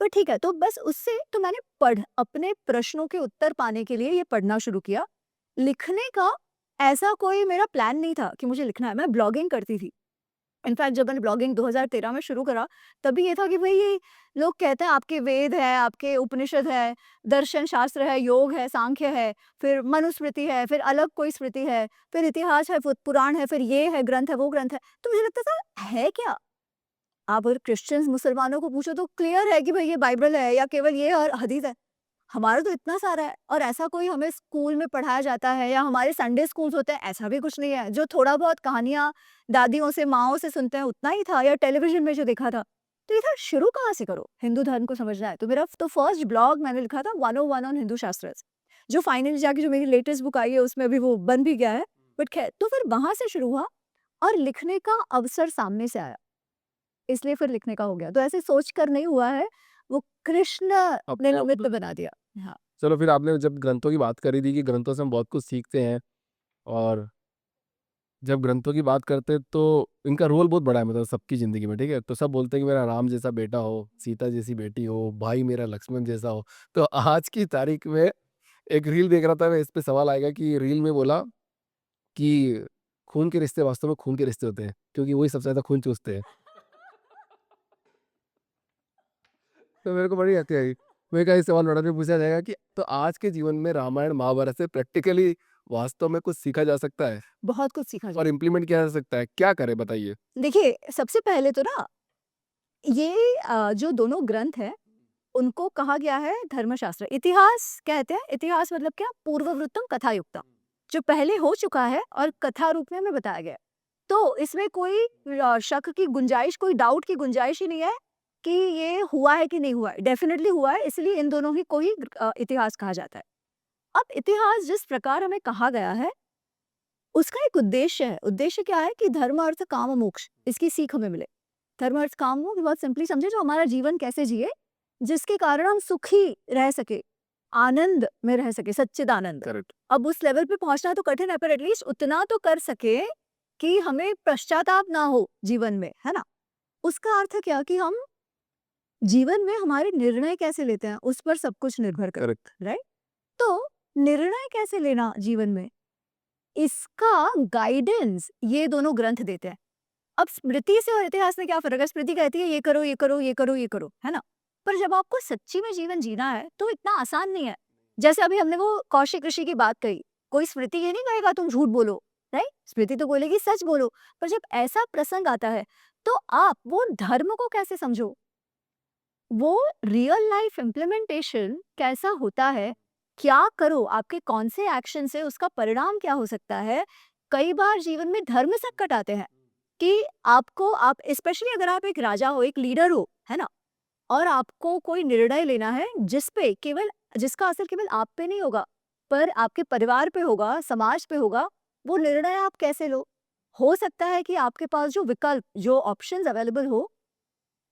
पर ठीक है, तो बस उससे तो मैंने अपने प्रश्नों के उत्तर पाने के लिए ये पढ़ना शुरू किया। लिखने का ऐसा कोई मेरा प्लान नहीं था कि मुझे लिखना है। मैं ब्लॉगिंग करती थी। इनफैक्ट जब मैंने ब्लॉगिंग 2013 में शुरू करा, तभी ये था कि भई ये लोग कहते हैं आपके वेद है, आपके उपनिषद है, दर्शन शास्त्र है, योग है, सांख्य है, फिर मनुस्मृति है, फिर अलग कोई स्मृति है, फिर इतिहास है, फिर पुराण है, फिर ये है ग्रंथ है, वो ग्रंथ है। तो मुझे लगता था है क्या? आप अगर क्रिश्चियंस मुसलमानों को पूछो तो क्लियर है कि भई ये बाइबल है या केवल ये और हदीस है। हमारा तो इतना सारा है और ऐसा कोई हमें स्कूल में पढ़ाया जाता है या हमारे संडे स्कूल्स होते हैं, ऐसा भी कुछ नहीं है। जो थोड़ा बहुत कहानियाँ दादियों से, माँओं से सुनते हैं उतना ही था या टेलीविज़न में जो देखा था। तो ये था शुरू कहाँ से करो? हिंदू धर्म को समझना है। तो मेरा तो फर्स्ट ब्लॉग मैंने लिखा था 101 ऑन हिंदू शास्त्रस, जो फाइनली जाके जो मेरी लेटेस्ट बुक आई है उसमें अभी वो बन भी गया है। बट खैर, तो फिर वहाँ से शुरू हुआ और लिखने का अवसर सामने से आया, इसलिए फिर लिखने का हो गया। तो ऐसे सोच कर नहीं हुआ है, वो कृष्ण अपने ने आप निमित्त बना दिया। हाँ। चलो फिर आपने जब ग्रंथों की बात करी थी कि ग्रंथों से हम बहुत कुछ सीखते हैं और जब ग्रंथों की बात करते हैं तो इनका रोल बहुत बड़ा है मतलब सबकी ज़िंदगी में, ठीक है? तो सब बोलते हैं कि मेरा राम जैसा बेटा हो, सीता जैसी बेटी हो, भाई मेरा लक्ष्मण जैसा हो। तो आज की तारीख में एक रील देख रहा था मैं, इस पे सवाल आएगा कि रील में बोला कि खून के रिश्ते वास्तव में खून के रिश्ते होते हैं, क्योंकि वही सबसे ज़्यादा खून चूसते हैं। तो मेरे को बड़ी हँसी आई। मैं कहा इस सवाल बड़ा में पूछा जाएगा कि तो आज के जीवन में रामायण, महाभारत से प्रैक्टिकली वास्तव में कुछ सीखा जा सकता है बहुत कुछ सीखा और जाए। इम्प्लीमेंट किया जा सकता है? क्या करें बताइए? देखिए, सबसे पहले तो ना ये जो दोनों ग्रंथ हैं, उनको कहा गया है धर्मशास्त्र। इतिहास कहते हैं, इतिहास मतलब क्या? पूर्ववृत्तम कथायुक्तम, जो पहले हो चुका है और कथा रूप में हमें बताया गया है। तो इसमें कोई शक की गुंजाइश, कोई डाउट की गुंजाइश ही नहीं है कि ये हुआ है कि नहीं हुआ है। डेफ़िनिटली हुआ है, इसलिए इन दोनों ही को ही इतिहास कहा जाता है। अब इतिहास जिस प्रकार हमें कहा गया है, उसका एक उद्देश्य है। उद्देश्य क्या है कि धर्म, अर्थ, काम, मोक्ष, इसकी सीख हमें मिले। धर्म, अर्थ, काम, मोक्ष बहुत सिंपली समझे, जो हमारा जीवन कैसे जिए, जिसके कारण हम सुखी रह सके, आनंद में रह सके, सच्चिदानंद। करेक्ट। अब उस लेवल पे पहुंचना तो कठिन है, पर एटलीस्ट उतना तो कर सके कि हमें पश्चाताप ना हो जीवन में, है ना? उसका अर्थ क्या कि हम जीवन में हमारे निर्णय कैसे लेते हैं, उस पर सब कुछ निर्भर करता करेक्ट। है, राइट? तो निर्णय कैसे लेना जीवन में, इसका गाइडेंस ये दोनों ग्रंथ देते हैं। अब स्मृति से और इतिहास में क्या फ़र्क है? स्मृति कहती है ये करो, ये करो, ये करो, ये करो, है ना? पर जब आपको सच्ची में जीवन जीना है, तो इतना आसान नहीं है। जैसे अभी हमने वो कौशिक ऋषि की बात कही, कोई स्मृति ये नहीं कहेगा तुम झूठ बोलो, राइट? स्मृति तो बोलेगी सच बोलो। पर जब ऐसा प्रसंग आता है, तो आप वो धर्म को कैसे समझो? वो रियल लाइफ इम्प्लीमेंटेशन कैसा होता है? क्या करो? आपके कौन से एक्शन से उसका परिणाम क्या हो सकता है? कई बार जीवन में धर्म संकट आते हैं कि आप स्पेशली अगर आप एक राजा हो, एक लीडर हो, है ना? और आपको कोई निर्णय लेना है जिसका असर केवल आप पे नहीं होगा, पर आपके परिवार पे होगा, समाज पे होगा। वो निर्णय आप कैसे लो? हो सकता है कि आपके पास जो विकल्प, जो ऑप्शंस अवेलेबल हो,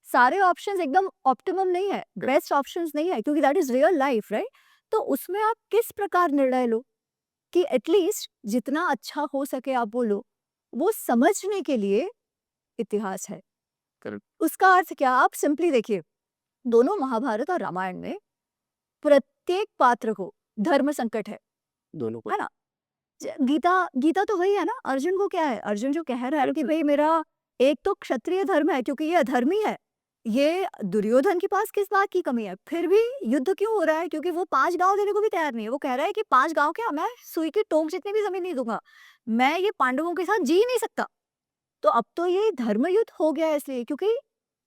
सारे ऑप्शंस एकदम ऑप्टिमम नहीं है, बेस्ट ऑप्शंस नहीं है, क्योंकि that is real life, right? तो उसमें आप किस प्रकार निर्णय लो कि एटलीस्ट जितना अच्छा हो सके आप वो लो। वो समझने के लिए इतिहास है। करेक्ट। उसका अर्थ क्या? आप सिंपली देखिए, दोनों महाभारत और रामायण में प्रत्येक पात्र को धर्म संकट है दोनों को। है ना? गीता तो वही है ना। अर्जुन को क्या है? अर्जुन जो कह रहा है कि भाई मेरा एक तो क्षत्रिय धर्म है क्योंकि ये अधर्मी है, ये दुर्योधन के पास किस बात की कमी है? फिर भी युद्ध क्यों हो रहा है? क्योंकि वो 5 गाँव देने को भी तैयार नहीं है। वो कह रहा है कि 5 गाँव क्या, मैं सुई की टोक जितनी भी ज़मीन नहीं दूँगा। मैं ये पांडवों के साथ जी नहीं सकता। तो अब तो ये धर्म युद्ध हो गया है इसलिए क्योंकि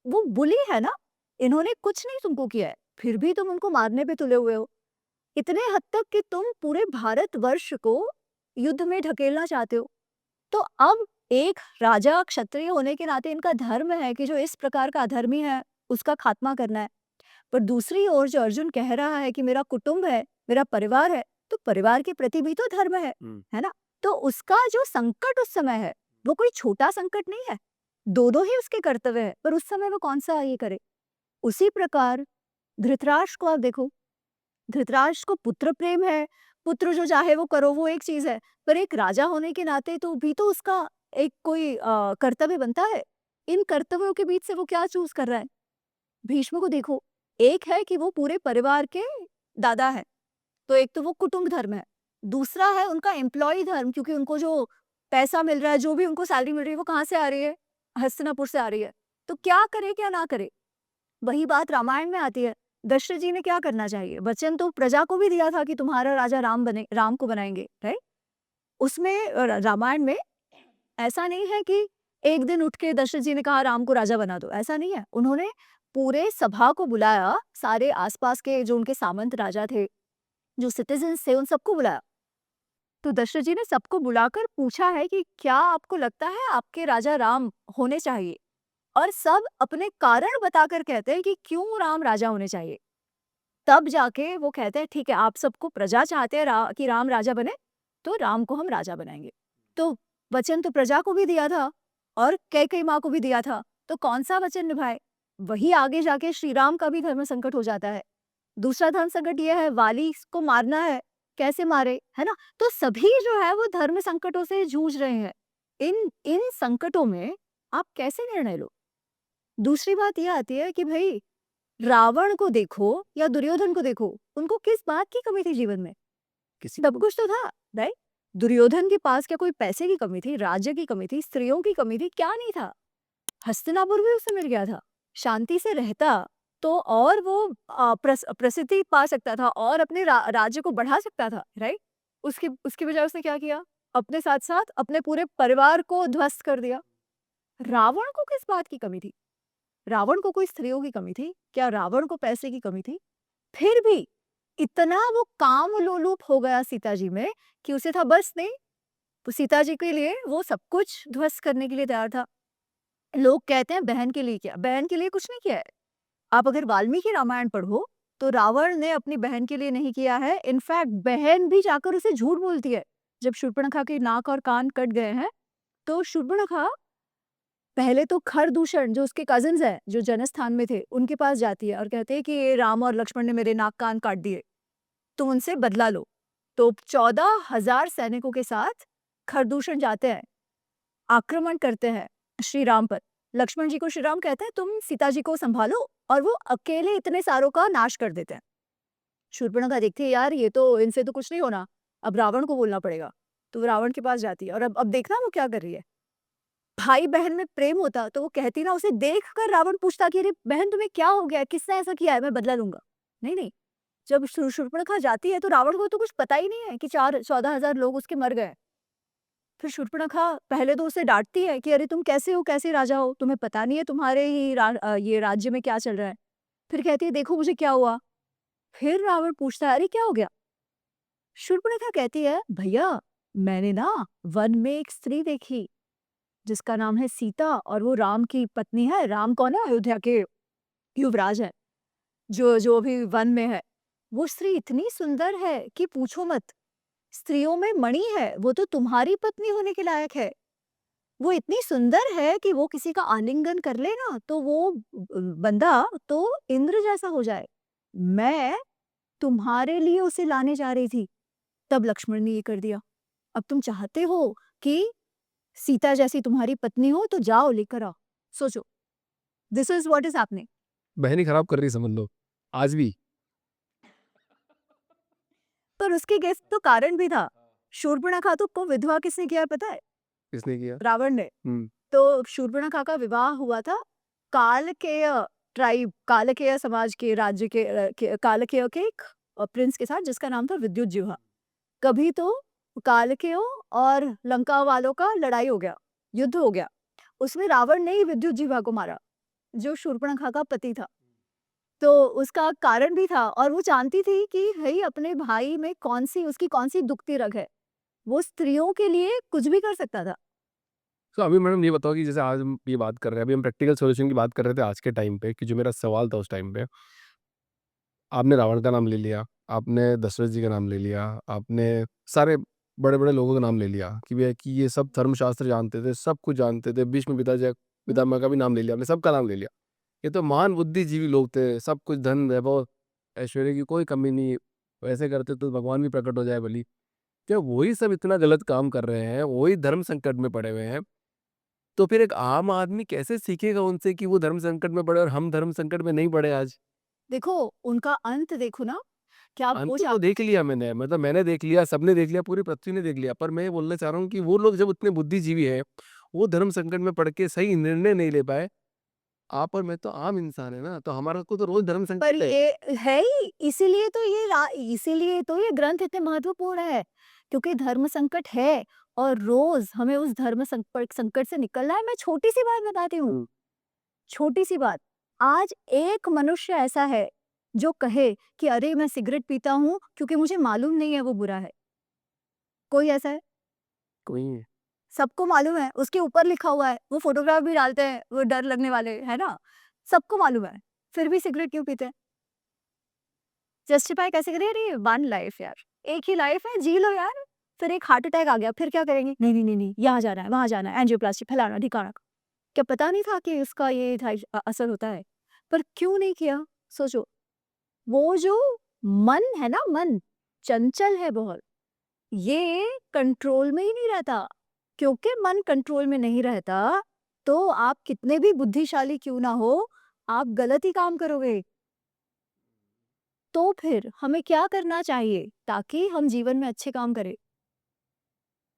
वो बुली है ना, इन्होंने कुछ नहीं तुमको किया है, फिर भी तुम उनको मारने पे तुले हुए हो। इतने हद तक कि तुम पूरे भारतवर्ष को युद्ध में ढकेलना चाहते हो। तो अब एक राजा क्षत्रिय होने के नाते इनका धर्म है कि जो इस प्रकार का अधर्मी है, उसका खात्मा करना है। पर दूसरी ओर जो अर्जुन कह रहा है कि मेरा कुटुंब है, मेरा परिवार है, तो परिवार के प्रति भी तो धर्म है ना? तो उसका जो संकट उस समय है, वो कोई छोटा संकट नहीं है। दोनों ही उसके कर्तव्य है, पर उस समय वो कौन-सा ये करे। उसी प्रकार धृतराष्ट्र को आप देखो, धृतराष्ट्र को पुत्र प्रेम है, पुत्र जो चाहे वो करो, वो एक चीज़ है, पर एक राजा होने के नाते तो भी तो उसका एक कोई कर्तव्य बनता है। इन कर्तव्यों के बीच से वो क्या चूज़ कर रहा है? भीष्म को देखो, एक है कि वो पूरे परिवार के दादा हैं, तो एक तो वो कुटुंब धर्म है, दूसरा है उनका एम्प्लॉयी धर्म क्योंकि उनको जो पैसा मिल रहा है, जो भी उनको सैलरी मिल रही है, वो कहाँ से आ रही है? हस्तिनापुर से आ रही है। तो क्या करे, क्या ना करे? वही बात रामायण में आती है। दशरथ जी ने क्या करना चाहिए? वचन तो प्रजा को भी दिया था कि तुम्हारा राजा राम को बनाएँगे, राइट? उसमें रामायण में ऐसा नहीं है कि एक दिन उठ के दशरथ जी ने कहा राम को राजा बना दो, ऐसा नहीं है। उन्होंने पूरे सभा को बुलाया, सारे आस-पास के जो उनके सामंत राजा थे, जो सिटीज़न्स थे, उन सबको बुलाया। तो दशरथ जी ने सबको बुलाकर पूछा है कि क्या आपको लगता है आपके राजा राम होने चाहिए? और सब अपने कारण बताकर कहते हैं कि क्यों राम राजा होने चाहिए। तब जाके वो कहते हैं ठीक है, आप सबको प्रजा चाहते हैं कि राम राजा बने, तो राम को हम राजा बनाएंगे। तो वचन तो प्रजा को भी दिया था और कैकेयी माँ को भी दिया था, तो कौन सा वचन निभाए? वही आगे जाके श्री राम का भी धर्म संकट हो जाता है। दूसरा धर्म संकट ये है, वाली को मारना है, कैसे मारे, है ना? तो सभी जो है वो धर्म संकटों से जूझ रहे हैं। इन इन संकटों में आप कैसे निर्णय लो? दूसरी बात ये आती है कि भई रावण को देखो या दुर्योधन को देखो, उनको किस बात की कमी थी जीवन में? किसी सब कुछ तो था, राइट? दुर्योधन के पास क्या कोई पैसे की कमी थी, राज्य की कमी थी, स्त्रियों की कमी थी, क्या नहीं था? हस्तिनापुर भी उसे मिल गया था। शांति से रहता तो और वो प्रसिद्धि पा सकता था और अपने राज्य को बढ़ा सकता था, राइट? उसकी उसकी बजाय उसने क्या किया? अपने साथ-साथ अपने पूरे परिवार को ध्वस्त कर दिया। रावण को किस बात की कमी थी? रावण को कोई स्त्रियों की कमी थी? क्या रावण को पैसे की कमी थी? फिर भी इतना वो काम लोलुप हो गया सीता जी में कि उसे था बस नहीं, वो सीता जी के लिए वो सब कुछ ध्वस्त करने के लिए तैयार था। लोग कहते हैं बहन के लिए किया, बहन के लिए कुछ नहीं किया है। आप अगर वाल्मीकि रामायण पढ़ो, तो रावण ने अपनी बहन के लिए नहीं किया है, इनफैक्ट बहन भी जाकर उसे झूठ बोलती है। जब शूर्पणखा के नाक और कान कट गए हैं, तो शूर्पणखा पहले तो खरदूषण जो उसके कज़िन्स हैं, जो जनस्थान में थे, उनके पास जाती है और कहते हैं कि ये राम और लक्ष्मण ने मेरे नाक कान काट दिए, तुम उनसे बदला लो। तो 14,000 सैनिकों के साथ खरदूषण जाते हैं, आक्रमण करते हैं श्री राम पर। लक्ष्मण जी को श्री राम कहते हैं तुम सीता जी को संभालो और वो अकेले इतने सारों का नाश कर देते हैं। शूर्पणखा देखती है यार ये तो इनसे तो कुछ नहीं होना, अब रावण को बोलना पड़ेगा। तो वो रावण के पास जाती है और अब देखना वो क्या कर रही है। भाई-बहन में प्रेम होता तो वो कहती ना, उसे देखकर रावण पूछता कि अरे बहन तुम्हें क्या हो गया है? किसने ऐसा किया है? मैं बदला लूँगा। नहीं, जब शूर्पणखा जाती है तो रावण को तो कुछ पता ही नहीं है कि 14,000 लोग उसके मर गए। फिर शूर्पणखा पहले तो उसे डाँटती है कि अरे तुम कैसे हो? कैसे राजा हो? तुम्हें पता नहीं है तुम्हारे ही ये राज्य में क्या चल रहा है? फिर कहती है देखो मुझे क्या हुआ? फिर रावण पूछता है अरे क्या हो गया? शूर्पणखा कहती है भैया मैंने ना वन में एक स्त्री देखी जिसका नाम है सीता और वो राम की पत्नी है। राम कौन है? अयोध्या के युवराज है, जो अभी वन में है। वो स्त्री इतनी सुंदर है कि पूछो मत। स्त्रियों में मणि है, वो तो तुम्हारी पत्नी होने के लायक है। वो इतनी सुंदर है कि वो किसी का आलिंगन कर ले ना तो वो बंदा तो इंद्र जैसा हो जाए। मैं तुम्हारे लिए उसे लाने जा रही थी, तब लक्ष्मण ने ये कर दिया। अब तुम चाहते हो कि सीता जैसी तुम्हारी पत्नी हो तो जाओ लेकर आओ। सोचो, this is what is happening. बहन ही खराब कर रही समझ लो, आज भी। पर उसके गेस तो कारण भी था। शूर्पणखा को विधवा किसने किया है पता है? किसने किया? रावण ने। तो शूर्पणखा का विवाह हुआ था काल के ट्राइब कालकेय समाज के राज्य के कालकेय के एक प्रिंस के साथ जिसका नाम था विद्युज्जिह्वा। कभी तो कालकेयों और लंका वालों का लड़ाई हो गया, युद्ध हो गया। उसमें रावण ने ही विद्युज्जिह्वा को मारा, जो शूर्पणखा का पति था। तो उसका कारण भी था और वो जानती थी कि भई अपने भाई में उसकी कौन-सी दुखती रग है। वो स्त्रियों के लिए कुछ भी कर सकता था। तो अभी मैडम ये बताओ कि जैसे आज हम ये बात कर रहे हैं, अभी हम प्रैक्टिकल सॉल्यूशन की बात कर रहे थे आज के टाइम पे, कि जो मेरा सवाल था उस टाइम पे, आपने रावण का नाम ले लिया, आपने दशरथ जी का नाम ले लिया, आपने सारे बड़े-बड़े लोगों का नाम ले लिया कि भैया कि ये सब धर्मशास्त्र जानते थे, सब कुछ जानते थे, भीष्म पितामह का भी नाम ले लिया, आपने सबका नाम ले लिया। ये तो महान बुद्धिजीवी लोग थे, सब कुछ धन, वैभव, ऐश्वर्य की कोई कमी नहीं, वैसे करते तो भगवान भी प्रकट हो जाए भली। क्या वही सब इतना गलत काम कर रहे हैं, वही धर्म संकट में पड़े हुए हैं, तो फिर एक आम आदमी कैसे सीखेगा उनसे कि वो धर्म संकट में पड़े और हम धर्म संकट में नहीं पड़े आज? देखो, उनका अंत देखो ना, क्या वो अंत तो देख लिया मैंने, मतलब मैंने देख लिया, सबने देख लिया, पूरी पृथ्वी ने देख लिया, पर मैं ये बोलना चाह रहा हूँ कि वो लोग जब उतने बुद्धिजीवी हैं, वो धर्म संकट में पड़ के सही निर्णय नहीं ले पाए, आप और मैं तो आम इंसान है ना, तो हमारा को तो रोज धर्म पर संकट है। ये है ही, इसीलिए तो ये ग्रंथ इतने महत्वपूर्ण है, क्योंकि धर्म संकट है और रोज हमें उस धर्म संकट से निकलना है। मैं छोटी सी बात बताती हूँ, छोटी सी बात। आज एक मनुष्य ऐसा है जो कहे कि अरे मैं सिगरेट पीता हूँ क्योंकि मुझे मालूम नहीं है वो बुरा है। कोई ऐसा है? कोई नहीं है। सबको मालूम है, उसके ऊपर लिखा हुआ है, वो फोटोग्राफ भी डालते हैं, वो डर लगने वाले, है ना? सबको मालूम है, फिर भी सिगरेट क्यों पीते हैं? जस्टिफाई कैसे करें? अरे वन लाइफ यार, एक ही लाइफ है, जी लो यार। फिर एक हार्ट अटैक आ गया, फिर क्या करेंगे? नहीं, नहीं, नहीं, नहीं, यहाँ जाना है, वहाँ जाना है, एंजियोप्लास्टी, फलाना-ढिकाना। क्या पता नहीं था कि इसका ये असर होता है? पर क्यों नहीं किया? सोचो, वो जो मन है ना, मन चंचल है बहुत, ये कंट्रोल में ही नहीं रहता। क्योंकि मन कंट्रोल में नहीं रहता, तो आप कितने भी बुद्धिशाली क्यों ना हो, आप गलत ही काम करोगे। तो फिर हमें क्या करना चाहिए ताकि हम जीवन में अच्छे काम करें?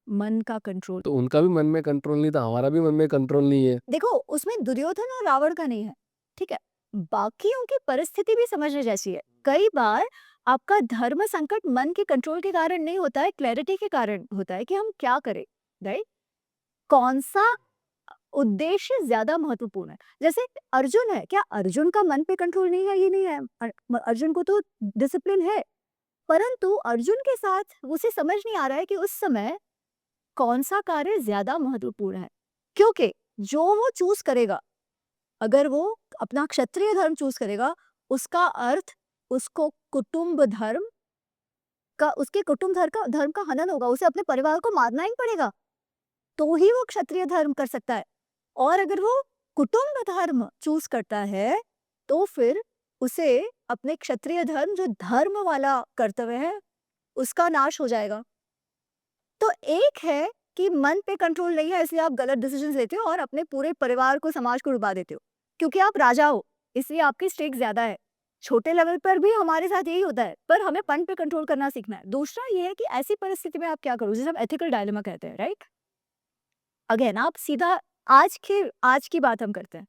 मन का कंट्रोल। तो उनका भी मन में कंट्रोल नहीं था, हमारा भी मन में कंट्रोल नहीं है। देखो, उसमें दुर्योधन और रावण का नहीं है, ठीक है? बाकियों की परिस्थिति भी समझने जैसी है। कई बार आपका धर्म संकट मन के कंट्रोल के कारण नहीं होता है, क्लैरिटी के कारण होता है कि हम क्या करें, राइट? कौन-सा उद्देश्य ज़्यादा महत्वपूर्ण है? जैसे अर्जुन है, क्या अर्जुन का मन पे कंट्रोल नहीं है? ये नहीं है। अर्जुन को तो डिसिप्लिन है, परंतु अर्जुन के साथ उसे समझ नहीं आ रहा है कि उस समय कौन-सा कार्य ज़्यादा महत्वपूर्ण है। क्योंकि जो वो चूज़ करेगा, अगर वो अपना क्षत्रिय धर्म चूज़ करेगा, उसका अर्थ उसको कुटुंब धर्म उसके कुटुंब धर्म का हनन होगा, उसे अपने परिवार को मारना ही पड़ेगा, तो ही वो क्षत्रिय धर्म कर सकता है। और अगर वो कुटुंब धर्म चूज़ करता है, तो फिर उसे अपने क्षत्रिय धर्म जो धर्म वाला कर्तव्य है, उसका नाश हो जाएगा। तो एक है कि मन पे कंट्रोल नहीं है, इसलिए आप गलत डिसीजंस लेते हो और अपने पूरे परिवार को, समाज को डुबा देते हो। क्योंकि आप राजा हो, इसलिए आपकी स्टेक ज़्यादा है। छोटे लेवल पर भी हमारे साथ यही होता है, पर हमें मन पे कंट्रोल करना सीखना है। दूसरा ये है कि ऐसी परिस्थिति में आप क्या करो, जिसे हम एथिकल डायलेमा कहते हैं, राइट? अगेन आप सीधा आज की बात हम करते हैं।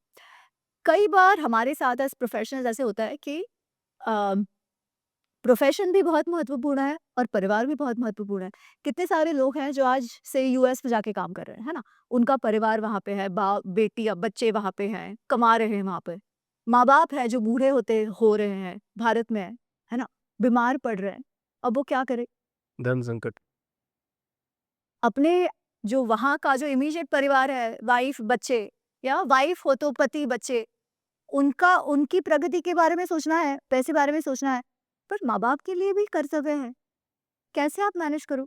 कई बार हमारे साथ एज़ प्रोफेशनल्स ऐसे होता है कि अ, प्रोफेशन भी बहुत महत्वपूर्ण है और परिवार भी बहुत महत्वपूर्ण है। कितने सारे लोग हैं जो आज से यूएस में जाके काम कर रहे हैं, है ना? उनका परिवार वहाँ पे है, बेटी या बच्चे वहाँ पे हैं, कमा रहे हैं वहाँ पे। माँ-बाप हैं जो बूढ़े हो रहे हैं, भारत में है ना? बीमार पड़ रहे हैं। अब वो क्या करें? धर्म संकट। अपने जो वहाँ का जो इमीडिएट परिवार है, वाइफ, बच्चे, या वाइफ हो तो पति, बच्चे, उनकी प्रगति के बारे में सोचना है, पैसे बारे में सोचना है, पर माँ-बाप के लिए भी कर्तव्य है। कैसे आप मैनेज करो?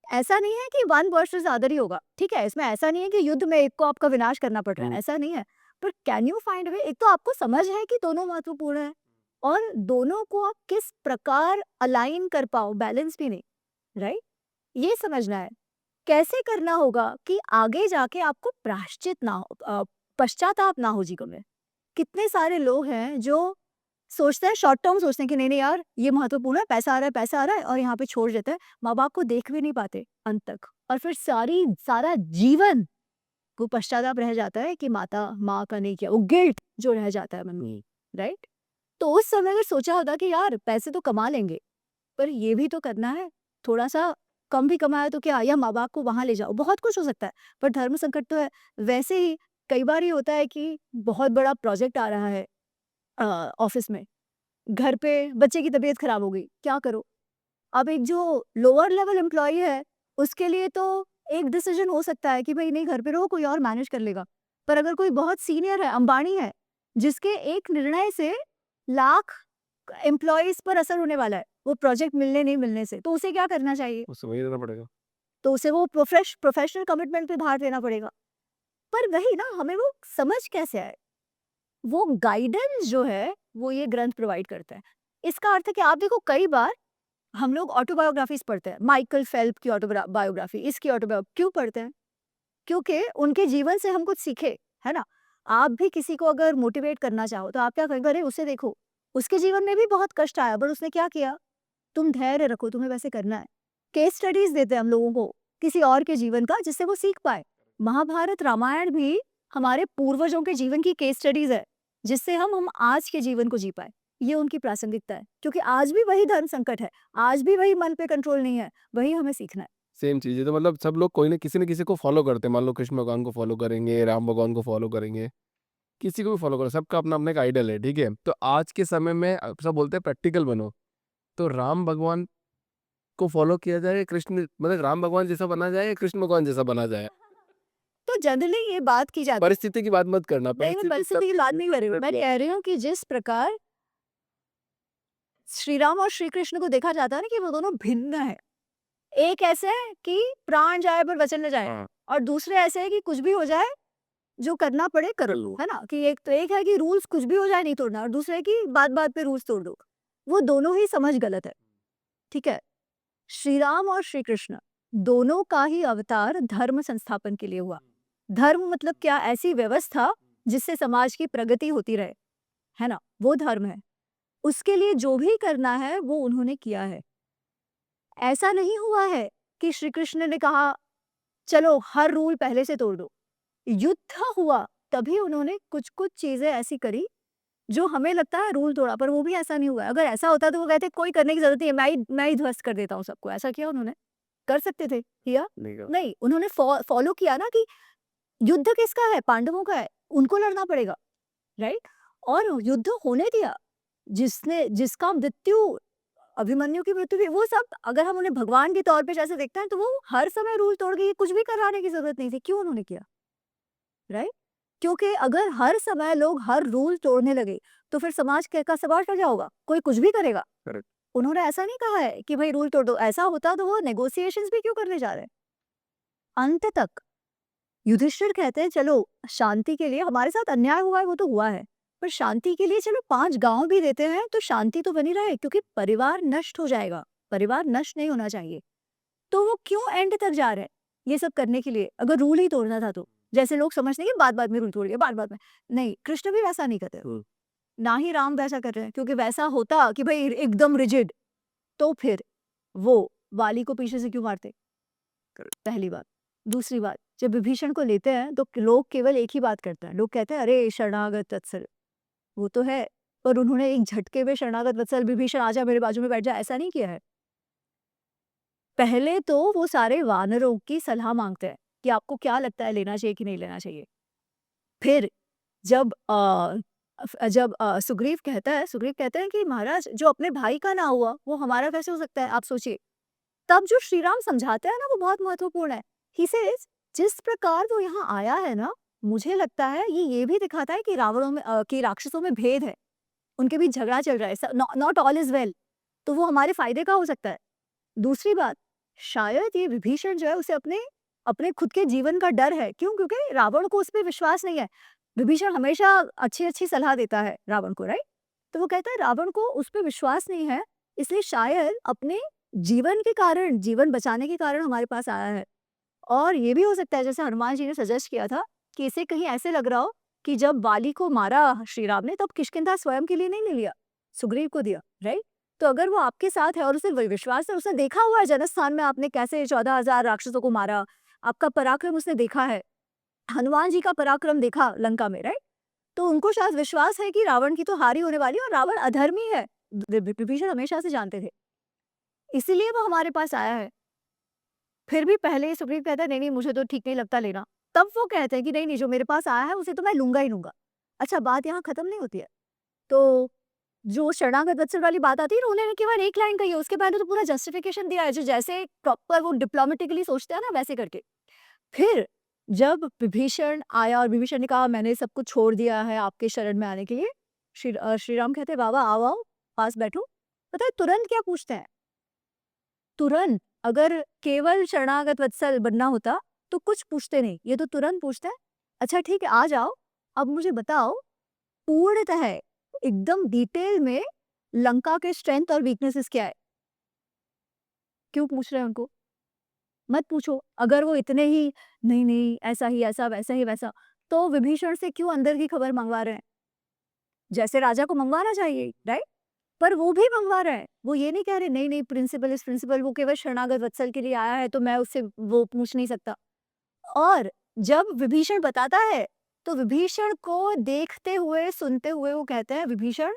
ऐसा नहीं है कि वन वर्सेस अदर ही होगा, ठीक है? इसमें ऐसा नहीं है कि युद्ध में एक को आपका विनाश करना पड़ रहा है, ऐसा नहीं है। पर कैन यू फाइंड अ वे? एक तो आपको समझ है कि दोनों महत्वपूर्ण हैं और दोनों को आप किस प्रकार अलाइन कर पाओ, बैलेंस भी नहीं, राइट? ये समझना है। कैसे करना होगा कि आगे जाके आपको पश्चाताप ना हो जीवन में। कितने सारे लोग हैं जो सोचते हैं, शॉर्ट टर्म सोचते हैं कि नहीं नहीं यार ये महत्वपूर्ण है, पैसा आ रहा है और यहाँ पे छोड़ देते हैं। माँ बाप को देख भी नहीं पाते अंत तक, और फिर सारा जीवन वो पश्चाताप रह जाता है कि माँ का नहीं किया, वो गिल्ट जो रह जाता है मन में, राइट? तो उस समय अगर सोचा होता कि यार पैसे तो कमा लेंगे, पर ये भी तो करना है, थोड़ा सा कम भी कमाया तो क्या, या माँ बाप को वहां ले जाओ, बहुत कुछ हो सकता है, पर धर्म संकट तो है। वैसे ही कई बार ये होता है कि बहुत बड़ा प्रोजेक्ट आ रहा है ऑफिस में, घर पे बच्चे की तबीयत खराब हो गई, क्या करो? अब एक जो लोअर लेवल एम्प्लॉई है, उसके लिए तो एक डिसीजन हो सकता है कि भाई नहीं, घर पे रहो, कोई और मैनेज कर लेगा। पर अगर कोई बहुत सीनियर है, अंबानी है, जिसके एक निर्णय से लाख एम्प्लॉयज पर असर होने वाला है, वो प्रोजेक्ट मिलने नहीं मिलने से, तो उसे क्या करना चाहिए? उससे वही देना पड़ेगा। तो उसे वो प्रोफेशनल कमिटमेंट पे भार देना पड़ेगा। पर वही ना, हमें वो समझ कैसे आए, वो गाइडेंस जो है वो ये ग्रंथ प्रोवाइड करता है। इसका अर्थ है कि आप देखो, कई बार हम लोग ऑटोबायोग्राफीज पढ़ते हैं, माइकल फेल्प की ऑटोबायोग्राफी, इसकी ऑटोबायोग्राफी क्यों पढ़ते हैं? क्योंकि उनके जीवन से हम कुछ सीखे, है ना? आप भी किसी को अगर मोटिवेट करना चाहो तो आप क्या करेंगे, अरे उसे देखो, उसके जीवन में भी बहुत कष्ट आया, पर उसने क्या किया, तुम धैर्य रखो, तुम्हें वैसे करना है। केस स्टडीज देते हैं हम लोगों को किसी और के जीवन का, जिससे वो सीख पाए। महाभारत रामायण भी हमारे पूर्वजों के जीवन की केस स्टडीज है, जिससे हम आज के जीवन को जी पाए। ये उनकी प्रासंगिकता है, क्योंकि आज भी वही धर्म संकट है, आज भी वही मन पे कंट्रोल नहीं है, वही हमें सीखना है। सेम चीज़ है, तो मतलब सब लोग कोई न किसी को फॉलो करते हैं। मान लो कृष्ण भगवान को फॉलो करेंगे, राम भगवान को फॉलो करेंगे, किसी को भी फॉलो करो, सबका अपना-अपना एक आइडल है, ठीक है? तो आज के समय में सब बोलते हैं प्रैक्टिकल बनो, तो राम भगवान को फॉलो किया जाए, कृष्ण मतलब राम भगवान जैसा बना जाए या कृष्ण भगवान जैसा बना जाए? तो जनरली ये बात की जाती है, परिस्थिति की बात मत करना, नहीं मैं परिस्थिति की बात नहीं कर रही हूँ, मैं कह रही हूँ कि जिस प्रकार श्री राम और श्री कृष्ण को देखा जाता है ना, कि वो दोनों भिन्न है। एक ऐसे है कि प्राण जाए पर वचन न जाए, हाँ। और दूसरे ऐसे है कि कुछ भी हो जाए, जो करना पड़े कर कर लो, लो। है ना? कि एक है कि रूल्स कुछ भी हो जाए नहीं तोड़ना, और दूसरा है कि बात-बात पे रूल्स तोड़ दो। वो दोनों ही समझ गलत है, ठीक है? श्री राम और श्री कृष्ण दोनों का ही अवतार धर्म संस्थापन के लिए हुआ। धर्म मतलब क्या? ऐसी व्यवस्था जिससे समाज की प्रगति होती रहे, है ना? वो धर्म है। उसके लिए जो भी करना है वो उन्होंने किया है। ऐसा नहीं हुआ है कि श्री कृष्ण ने कहा चलो हर रूल पहले से तोड़ दो। युद्ध हुआ तभी उन्होंने कुछ-कुछ चीजें ऐसी करी जो हमें लगता है रूल तोड़ा, पर वो भी ऐसा नहीं हुआ है। अगर ऐसा होता तो वो कहते कोई करने की जरूरत नहीं है, मैं ही ध्वस्त कर देता हूँ सबको। ऐसा किया उन्होंने? कर सकते थे, किया? नहीं कहा। नहीं, उन्होंने फॉलो किया ना कि युद्ध किसका है? पांडवों का है, उनको लड़ना पड़ेगा, राइट? और युद्ध होने दिया। जिसका मृत्यु, अभिमन्यु की मृत्यु भी, वो सब अगर हम उन्हें भगवान के तौर पे जैसे देखते हैं, तो वो हर समय रूल तोड़ के कुछ भी कराने की जरूरत नहीं थी। क्यों उन्होंने किया, राइट? क्योंकि अगर हर समय लोग हर रूल तोड़ने लगे तो फिर समाज का समाज क्या होगा? कोई कुछ भी करेगा। करेक्ट। उन्होंने ऐसा नहीं कहा है कि भाई रूल तोड़ दो। ऐसा होता तो वो नेगोशिएशंस भी क्यों करने जा रहे हैं? अंत तक युधिष्ठिर कहते हैं चलो शांति के लिए, हमारे साथ अन्याय हुआ है वो तो हुआ है, पर शांति के लिए चलो 5 गांव भी देते हैं तो शांति तो बनी रहे, क्योंकि परिवार नष्ट हो जाएगा, परिवार नष्ट नहीं होना चाहिए। तो वो क्यों एंड तक जा रहे हैं ये सब करने के लिए, अगर रूल ही तोड़ना था तो? जैसे लोग समझते हैं कि बात-बात में रूल तोड़ दिया, बात-बात में। नहीं, कृष्ण भी वैसा नहीं करते, ना ही राम वैसा कर रहे हैं, क्योंकि वैसा होता कि भाई एकदम रिजिड, तो फिर वो वाली को पीछे से क्यों मारते? पहली बात। दूसरी बात, जब विभीषण को लेते हैं तो लोग केवल एक ही बात करते हैं, लोग कहते हैं अरे शरणागत वत्सल, वो तो है, पर उन्होंने एक झटके में शरणागत वत्सल विभीषण आजा मेरे बाजू में बैठ जा ऐसा नहीं किया है। पहले तो वो सारे वानरों की सलाह मांगते हैं कि आपको क्या लगता है लेना चाहिए कि नहीं लेना चाहिए। फिर जब सुग्रीव कहते हैं कि महाराज जो अपने भाई का ना हुआ वो हमारा कैसे हो सकता है, आप सोचिए। तब जो श्री राम समझाते हैं ना वो बहुत महत्वपूर्ण है। ही सेज जिस प्रकार वो यहाँ आया है ना, मुझे लगता है ये भी दिखाता है कि कि राक्षसों में भेद है, उनके बीच झगड़ा चल रहा है, नॉट ऑल इज वेल, तो वो हमारे फायदे का हो सकता है। दूसरी बात, शायद ये विभीषण जो है उसे अपने अपने खुद के जीवन का डर है। क्यों? क्योंकि रावण को उस पर विश्वास नहीं है। विभीषण हमेशा अच्छी अच्छी सलाह देता है रावण को, राइट? तो वो कहता है रावण को उस पर विश्वास नहीं है, इसलिए शायद अपने जीवन के कारण, जीवन बचाने के कारण हमारे पास आया है। और ये भी हो सकता है जैसे हनुमान जी ने सजेस्ट किया था कि इसे कहीं ऐसे लग रहा हो कि जब बाली को मारा श्री राम ने तब किष्किंधा स्वयं के लिए नहीं ले लिया, सुग्रीव को दिया, राइट? तो अगर वो आपके साथ है और उसे विश्वास है, उसने देखा हुआ है जनस्थान में आपने कैसे 14,000 राक्षसों को मारा, आपका पराक्रम उसने देखा है, हनुमान जी का पराक्रम देखा लंका में, राइट? तो उनको शायद विश्वास है कि रावण की तो हार ही होने वाली है और रावण अधर्मी है। विभीषण हमेशा से जानते थे, इसीलिए वो हमारे पास आया है। फिर भी पहले सुग्रीव कहता है नहीं नहीं मुझे तो ठीक नहीं लगता लेना, तब वो कहते हैं कि नहीं नहीं जो मेरे पास आया है उसे तो मैं लूंगा ही लूंगा। अच्छा, बात यहाँ खत्म नहीं होती है। तो जो शरणागत वत्सल वाली बात आती है ना, उन्होंने केवल एक लाइन कही है, उसके पहले तो पूरा जस्टिफिकेशन दिया है, जो जैसे प्रॉपर वो डिप्लोमेटिकली सोचते हैं ना वैसे करके। फिर जब विभीषण आया और विभीषण ने कहा मैंने सब कुछ छोड़ दिया है आपके शरण में आने के लिए, श्री राम कहते हैं बाबा आओ आओ पास बैठो। पता है तुरंत क्या पूछते हैं? तुरंत, अगर केवल शरणागत वत्सल बनना होता तो कुछ पूछते नहीं, ये तो तुरंत पूछते हैं अच्छा ठीक है आ जाओ, अब मुझे बताओ पूर्णतः एकदम डिटेल में लंका के स्ट्रेंथ और वीकनेसेस क्या है। क्यों पूछ रहे हैं उनको? मत पूछो। अगर वो इतने ही नहीं नहीं ऐसा ही ऐसा वैसा ही वैसा, तो विभीषण से क्यों अंदर की खबर मंगवा रहे हैं? जैसे राजा को मंगवाना चाहिए, राइट? पर वो भी मंगवा रहे हैं, वो ये नहीं कह रहे नहीं नहीं प्रिंसिपल इज प्रिंसिपल, वो केवल शरणागत वत्सल के लिए आया है तो मैं उससे वो पूछ नहीं सकता। और जब विभीषण बताता है तो विभीषण को देखते हुए सुनते हुए वो कहते हैं विभीषण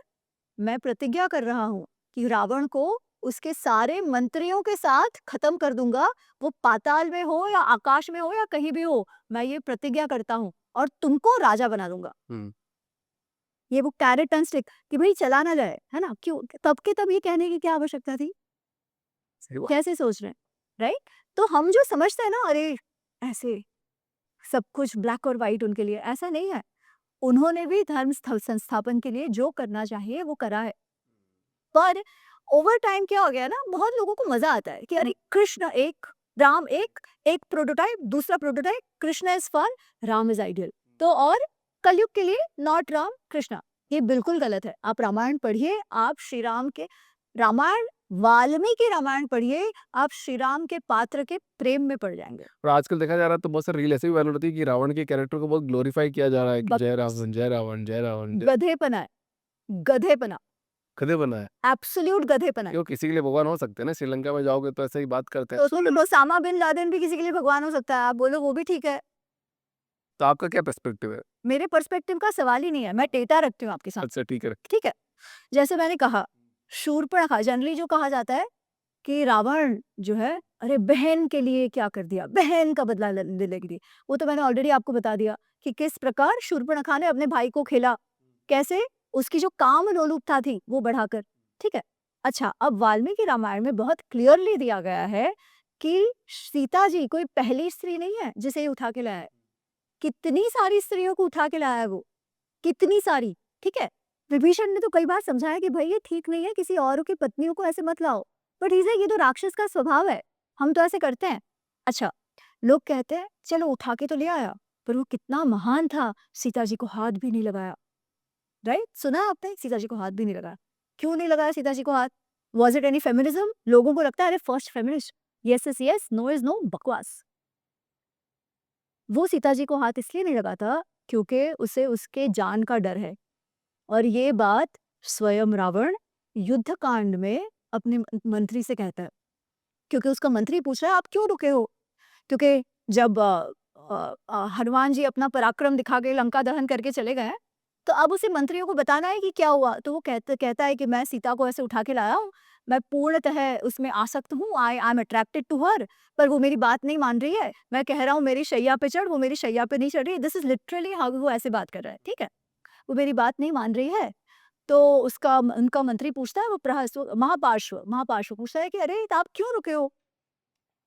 मैं प्रतिज्ञा कर रहा हूं कि रावण को उसके सारे मंत्रियों के साथ खत्म कर दूंगा, वो पाताल में हो या आकाश में हो या कहीं भी हो, मैं ये प्रतिज्ञा करता हूं और तुमको राजा बना दूंगा। ये वो कैरेट एंड स्टिक कि भाई चला ना जाए, है ना? क्यों तब के तब ये कहने की क्या आवश्यकता थी? सही बात। कैसे सोच रहे हैं, राइट? तो हम जो समझते हैं ना अरे ऐसे सब कुछ ब्लैक और व्हाइट उनके लिए, ऐसा नहीं है। उन्होंने भी धर्म संस्थापन के लिए जो करना चाहिए वो करा है। पर ओवर टाइम क्या हो गया ना, बहुत लोगों को मजा आता है कि अरे कृष्ण एक, राम एक, एक प्रोटोटाइप दूसरा prototype, Krishna is fun, Ram is ideal. तो और कलयुग के लिए नॉट राम कृष्णा, ये बिल्कुल गलत है। आप रामायण पढ़िए, आप श्री राम के रामायण, वाल्मीकि रामायण पढ़िए, आप श्री राम के पात्र के प्रेम में पड़ जाएंगे। और आजकल देखा जा रहा है तो बहुत सारी रील ऐसे भी वायरल होती है कि रावण के कैरेक्टर को बहुत ग्लोरीफाई किया जा रहा है कि जय रावण जय रावण जय रावण गधेपना है, गधेपना, गधे बना है। एब्सोल्यूट गधेपना है। क्यों किसी के लिए भगवान हो सकते हैं ना, श्रीलंका में जाओगे तो ऐसे ही बात करते हैं। तो सुन, ओसामा बिन लादेन भी किसी के लिए भगवान हो सकता है, आप बोलो वो भी ठीक है। तो आपका क्या पर्सपेक्टिव है? मेरे पर्सपेक्टिव का सवाल ही नहीं है, मैं डेटा रखती हूँ आपके साथ, अच्छा ठीक है। ठीक है? जैसे मैंने कहा शूर्पणखा, जनरली जो कहा जाता है कि रावण जो है अरे बहन के लिए क्या कर दिया, बहन का बदला लेने के लिए, वो तो मैंने ऑलरेडी आपको बता दिया कि किस प्रकार शूर्पणखा ने अपने भाई को खेला, कैसे उसकी जो काम लोलुपता थी वो बढ़ाकर, ठीक है? अच्छा, अब वाल्मीकि रामायण में बहुत क्लियरली दिया गया है कि सीता जी कोई पहली स्त्री नहीं है जिसे ये उठा के लाया है। कितनी सारी स्त्रियों को उठा के लाया है वो, कितनी सारी, ठीक है? विभीषण ने तो कई बार समझाया कि भाई ये ठीक नहीं है, किसी और की पत्नियों को ऐसे मत लाओ, बट ही सेड ये तो राक्षस का स्वभाव है, हम तो ऐसे करते हैं। अच्छा, लोग कहते हैं चलो उठा के तो ले आया, पर वो कितना महान था, सीता जी को हाथ भी नहीं लगाया, राइट? सुना है आपने? सीता जी को हाथ भी नहीं लगाया। क्यों नहीं लगाया सीता जी को हाथ? Was it any feminism? लोगों को लगता है अरे first feminist, yes is yes, no is no, बकवास। वो सीता जी को हाथ इसलिए नहीं लगाता क्योंकि उसे उसके जान का डर है। और ये बात स्वयं रावण युद्ध कांड में अपने मंत्री से कहता है, क्योंकि उसका मंत्री पूछ रहा है आप क्यों रुके हो? क्योंकि जब हनुमान जी अपना पराक्रम दिखा के लंका दहन करके चले गए, तो अब उसे मंत्रियों को बताना है कि क्या हुआ। तो वो कहता है कि मैं सीता को ऐसे उठा के लाया हूँ, मैं पूर्णतः उसमें आसक्त हूँ, I am attracted to her, पर वो मेरी बात नहीं मान रही है। मैं कह रहा हूँ मेरी शैया पे चढ़, वो मेरी शैया पे नहीं चढ़ रही। दिस इज लिटरली हाउ वो ऐसे बात कर रहा है, ठीक है? वो मेरी बात नहीं मान रही है। तो उनका मंत्री पूछता है, वो महापार्श्व पूछता है कि अरे आप क्यों रुके हो?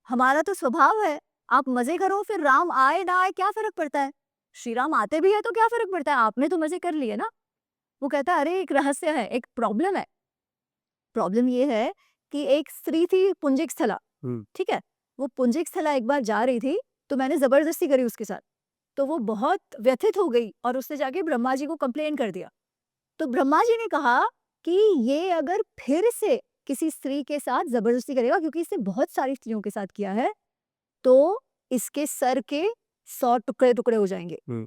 हमारा तो स्वभाव है, आप मजे करो, फिर राम आए ना आए क्या फर्क पड़ता है? श्री राम आते भी है तो क्या फर्क पड़ता है, आपने तो मजे कर लिए ना। वो कहता है अरे एक रहस्य है, एक प्रॉब्लम है। प्रॉब्लम ये है कि एक स्त्री थी पुंजिक स्थला, ठीक है? वो पुंजिक स्थला एक बार जा रही थी, तो मैंने जबरदस्ती करी उसके साथ, तो वो बहुत व्यथित हो गई और उसने जाके ब्रह्मा जी को कंप्लेन कर दिया। तो ब्रह्मा जी ने कहा कि ये अगर फिर से किसी स्त्री के साथ जबरदस्ती करेगा, क्योंकि इसने बहुत सारी स्त्रियों के साथ किया है, तो इसके सर के 100 टुकड़े टुकड़े हो जाएंगे।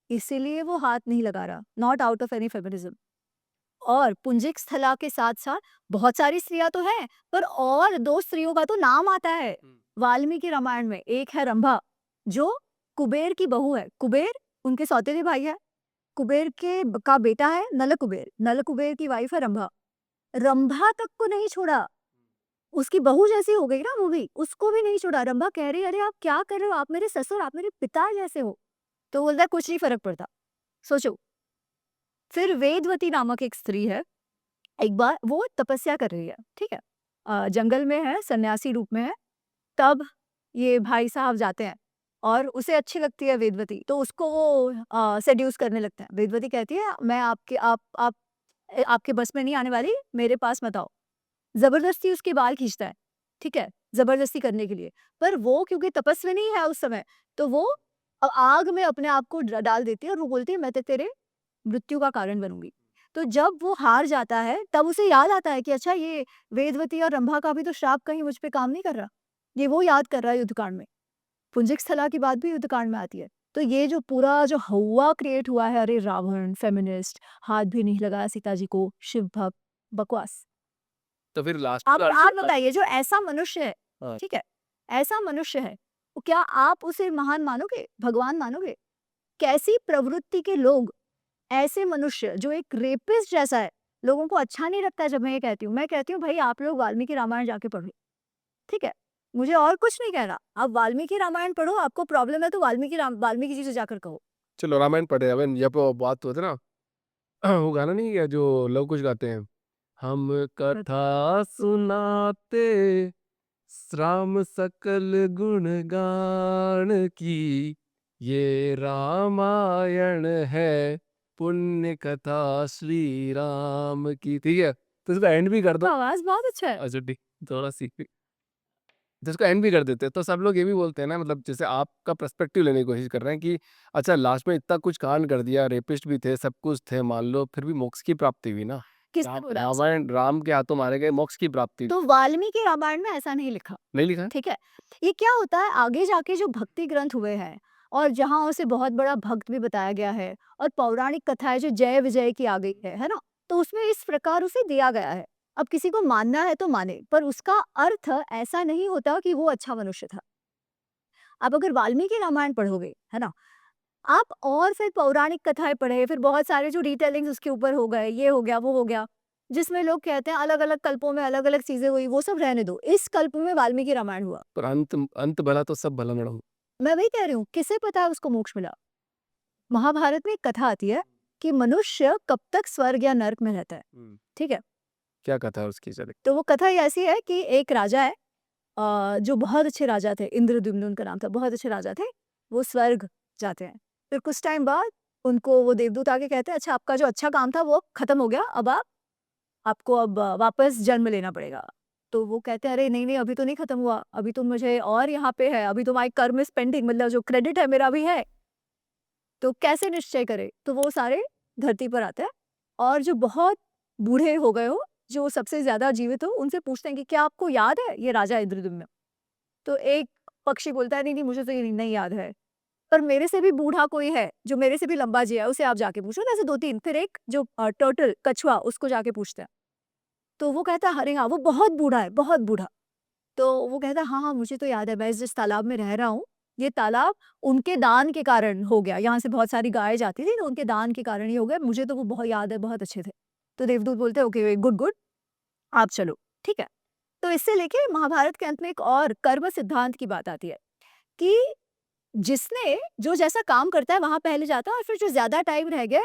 इसीलिए वो हाथ नहीं लगा रहा, not out of any feminism. और पुंजिक स्थला के साथ साथ बहुत सारी स्त्रियां तो हैं, पर और 2 स्त्रियों का तो नाम आता है वाल्मीकि रामायण में। एक है रंभा, जो कुबेर की बहू है, कुबेर उनके सौतेले भाई है, कुबेर का बेटा है नल कुबेर, नल कुबेर की वाइफ है रंभा, रंभा तक को नहीं छोड़ा, उसकी बहू जैसी हो गई ना वो भी, उसको भी नहीं छोड़ा। रंभा कह रही है अरे आप क्या कर रहे हो, आप मेरे ससुर, आप मेरे पिता जैसे हो। तो बोलता है कुछ नहीं फर्क पड़ता। सोचो, फिर वेदवती नामक एक स्त्री है, एक बार वो तपस्या कर रही है, ठीक है, जंगल में है, सन्यासी रूप में है। तब ये भाई साहब जाते हैं और उसे अच्छी लगती है वेदवती, तो उसको वो सेड्यूस करने लगते हैं। वेदवती कहती है मैं आपके बस में नहीं आने वाली, मेरे पास मत आओ। जबरदस्ती उसके बाल खींचता है, ठीक है, जबरदस्ती करने के लिए। पर वो क्योंकि तपस्विनी है उस समय, तो वो आग में अपने आप को डाल देती है और वो बोलती है मैं तो तेरे मृत्यु का कारण बनूंगी। तो जब वो हार जाता है तब उसे याद आता है कि अच्छा ये वेदवती और रंभा का भी तो श्राप कहीं मुझ पे काम नहीं कर रहा। ये वो याद कर रहा है युद्धकांड में। पुंजिक स्थला की बात भी युद्धकांड में आती है। तो ये जो पूरा जो हवा क्रिएट हुआ है, अरे रावण फेमिनिस्ट, हाथ भी नहीं लगाया सीता जी को, शिव भक्त, बकवास। तो फिर लास्ट आप बताइए जो ऐसा मनुष्य है, हाँ। ठीक है, ऐसा मनुष्य है, तो क्या आप उसे महान मानोगे, भगवान मानोगे? कैसी प्रवृत्ति के लोग, ऐसे मनुष्य जो एक रेपिस्ट जैसा है, लोगों को अच्छा नहीं लगता जब मैं ये कहती हूँ। मैं कहती हूँ भाई आप लोग वाल्मीकि रामायण जाके पढ़ो, ठीक है? मुझे और कुछ नहीं कहना। आप वाल्मीकि रामायण पढ़ो, आपको प्रॉब्लम है तो वाल्मीकि जी से जाकर कहो। चलो रामायण पढ़े, अब जब वो बात होते ना वो गाना नहीं है जो लव कुश गाते हैं, हम कथा सुनाते राम सकल गुण गान की, ये रामायण है पुण्य कथा श्री राम की। ठीक है, तो इसका एंड भी कर दो। आवाज़ बहुत अच्छा है। अच्छा ठीक, थोड़ा सी तो इसको एंड भी कर देते हैं। तो सब लोग ये भी बोलते हैं ना, मतलब जैसे आपका पर्सपेक्टिव लेने की कोशिश कर रहे हैं कि अच्छा लास्ट में इतना कुछ कांड कर दिया, रेपिस्ट भी थे, सब कुछ थे, मान लो फिर भी मोक्ष की प्राप्ति हुई ना। किसने बोला ऐसा? रावण राम के हाथों मारे गए, मोक्ष की प्राप्ति तो वाल्मीकि रामायण में ऐसा नहीं लिखा, नहीं लिखा है? ठीक है? ये क्या होता है आगे जाके जो भक्ति ग्रंथ हुए हैं और जहाँ उसे बहुत बड़ा भक्त भी बताया गया है और पौराणिक कथाएँ जो जय विजय की आ गई है ना? तो उसमें इस प्रकार उसे दिया गया है। अब किसी को मानना है तो माने, पर उसका अर्थ ऐसा नहीं होता कि वो अच्छा मनुष्य था। आप अगर वाल्मीकि रामायण पढ़ोगे, है ना? आप और फिर पौराणिक कथाएँ पढ़े, फिर बहुत सारे जो रीटेलिंग्स उसके ऊपर हो गए, ये हो गया, वो हो गया, जिसमें लोग कहते हैं अलग-अलग कल्पों में अलग-अलग चीज़ें हुई, वो सब रहने दो। इस कल्प में वाल्मीकि रामायण हुआ। पर अंत अंत भला तो सब भला न हो। मैं वही कह रही हूँ, किसे पता है उसको मोक्ष मिला? महाभारत में एक कथा आती है कि मनुष्य कब तक स्वर्ग या नर्क में रहता है, ठीक है? क्या कथा है उसकी चले? तो वो कथा ये ऐसी है कि एक राजा है, जो बहुत अच्छे राजा थे, इंद्रद्युम्न उनका नाम था, बहुत अच्छे राजा थे, वो स्वर्ग जाते हैं। फिर कुछ टाइम बाद उनको वो देवदूत आके कहते हैं अच्छा आपका जो अच्छा काम था वो खत्म हो गया, अब आपको अब वापस जन्म लेना पड़ेगा। तो वो कहते हैं अरे नहीं अभी तो नहीं खत्म हुआ, अभी तो मुझे और यहाँ पे है, अभी तो माय कर्म इज पेंडिंग, मतलब जो क्रेडिट है मेरा भी है। तो कैसे निश्चय करें? तो वो सारे धरती पर आते हैं और जो बहुत बूढ़े हो गए हो, जो सबसे ज्यादा जीवित हो, उनसे पूछते हैं कि क्या आपको याद है ये राजा इंद्रद्युम्न? तो एक पक्षी बोलता है नहीं मुझे तो ये नहीं याद है, पर मेरे से भी बूढ़ा कोई है जो मेरे से भी लंबा जिया है, उसे आप जाके पूछो। ऐसे 2-3, फिर एक जो टर्टल कछुआ, उसको जाके पूछते हैं। तो वो कहता है अरे हाँ वो बहुत बूढ़ा है, बहुत बूढ़ा। तो वो कहता है हाँ मुझे तो याद है, मैं जिस तालाब में रह रहा हूँ, ये तालाब उनके दान के कारण हो गया, यहाँ से बहुत सारी गायें जाती थी तो उनके दान के कारण ही हो गया, मुझे तो वो बहुत याद है, बहुत अच्छे थे। तो देवदूत बोलते हैं ओके गुड गुड, आप चलो, ठीक है। तो इससे लेके महाभारत के अंत में एक और कर्म सिद्धांत की बात आती है कि जिसने जो जैसा काम करता है वहां पहले जाता है और फिर जो ज्यादा टाइम रह गया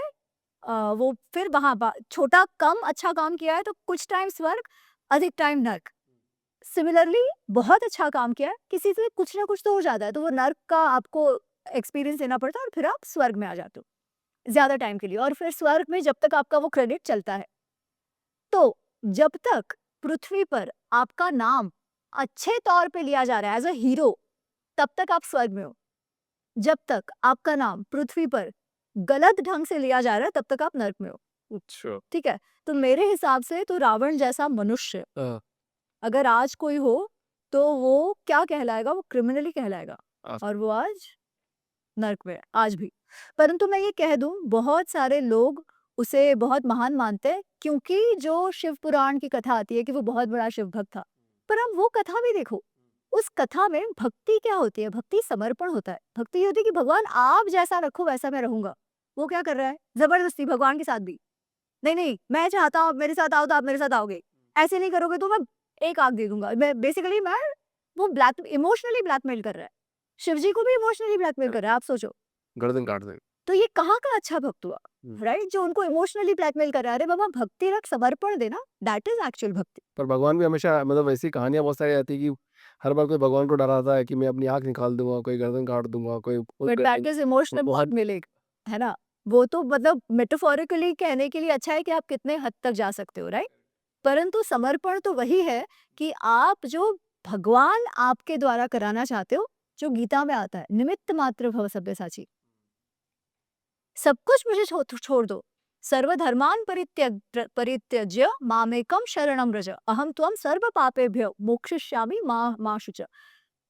वो फिर वहां छोटा कम अच्छा काम किया है तो कुछ टाइम स्वर्ग, अधिक टाइम नर्क। सिमिलरली बहुत अच्छा काम किया है, किसी से कुछ ना कुछ तो हो जाता है, तो वो नर्क का आपको एक्सपीरियंस देना पड़ता है और फिर आप स्वर्ग में आ जाते हो ज्यादा टाइम के लिए, और फिर स्वर्ग में जब तक आपका वो क्रेडिट चलता है। तो जब तक पृथ्वी पर आपका नाम अच्छे तौर पे लिया जा रहा है एज अ हीरो, तब तक आप स्वर्ग में हो। जब तक आपका नाम पृथ्वी पर गलत ढंग से लिया जा रहा है तब तक आप नर्क में हो, अच्छा। ठीक है? तो मेरे हिसाब से तो रावण जैसा मनुष्य अगर आज कोई हो तो वो क्या कहलाएगा, वो क्रिमिनली कहलाएगा और वो आज नर्क में है, आज भी। परंतु मैं ये कह दूं बहुत सारे लोग उसे बहुत महान मानते हैं क्योंकि जो शिव पुराण की कथा आती है कि वो बहुत बड़ा शिव भक्त था, पर अब वो कथा भी देखो, उस कथा में भक्ति क्या होती है? भक्ति समर्पण होता है। भक्ति ये होती है कि भगवान आप जैसा रखो वैसा मैं रहूँगा। वो क्या कर रहा है? ज़बरदस्ती भगवान के साथ भी। नहीं, नहीं, मैं चाहता हूँ आप मेरे साथ आओ तो आप मेरे साथ आओगे। ऐसे नहीं करोगे तो मैं 1 आँख दे दूँगा। मैं वो इमोशनली ब्लैकमेल कर रहा है। शिव जी को भी इमोशनली ब्लैकमेल कर रहा है, आप सोचो। गर्दन काट देंगे। तो ये कहाँ का अच्छा भक्त हुआ? हुँ। राइट? जो उनको इमोशनली ब्लैकमेल कर रहा है। अरे बाबा भक्ति रख, समर्पण देना, दैट इज़ एक्चुअल भक्ति। पर भगवान भी हमेशा मतलब ऐसी कहानियाँ बहुत सारी आती है कि हर बार कोई भगवान को डराता है कि मैं अपनी आँख निकाल दूँगा, कोई गर्दन काट दूँगा, कोई बट दैट इज़ इमोशनल बहुत ब्लैकमेलिंग, है ना? वो तो मतलब मेटाफोरिकली कहने के लिए अच्छा है कि आप कितने हद तक जा सकते हो, राइट? परंतु समर्पण तो वही है कि आप जो भगवान आपके द्वारा कराना चाहते हो, जो गीता में आता है, निमित्त मात्र भव सब्यसाची। सब कुछ मुझे छोड़ दो। सर्वधर्मान् परित्यज्य मामेकं शरणं व्रज। अहम त्वं सर्व पापेभ्यो मोक्षयिष्यामि मा शुच।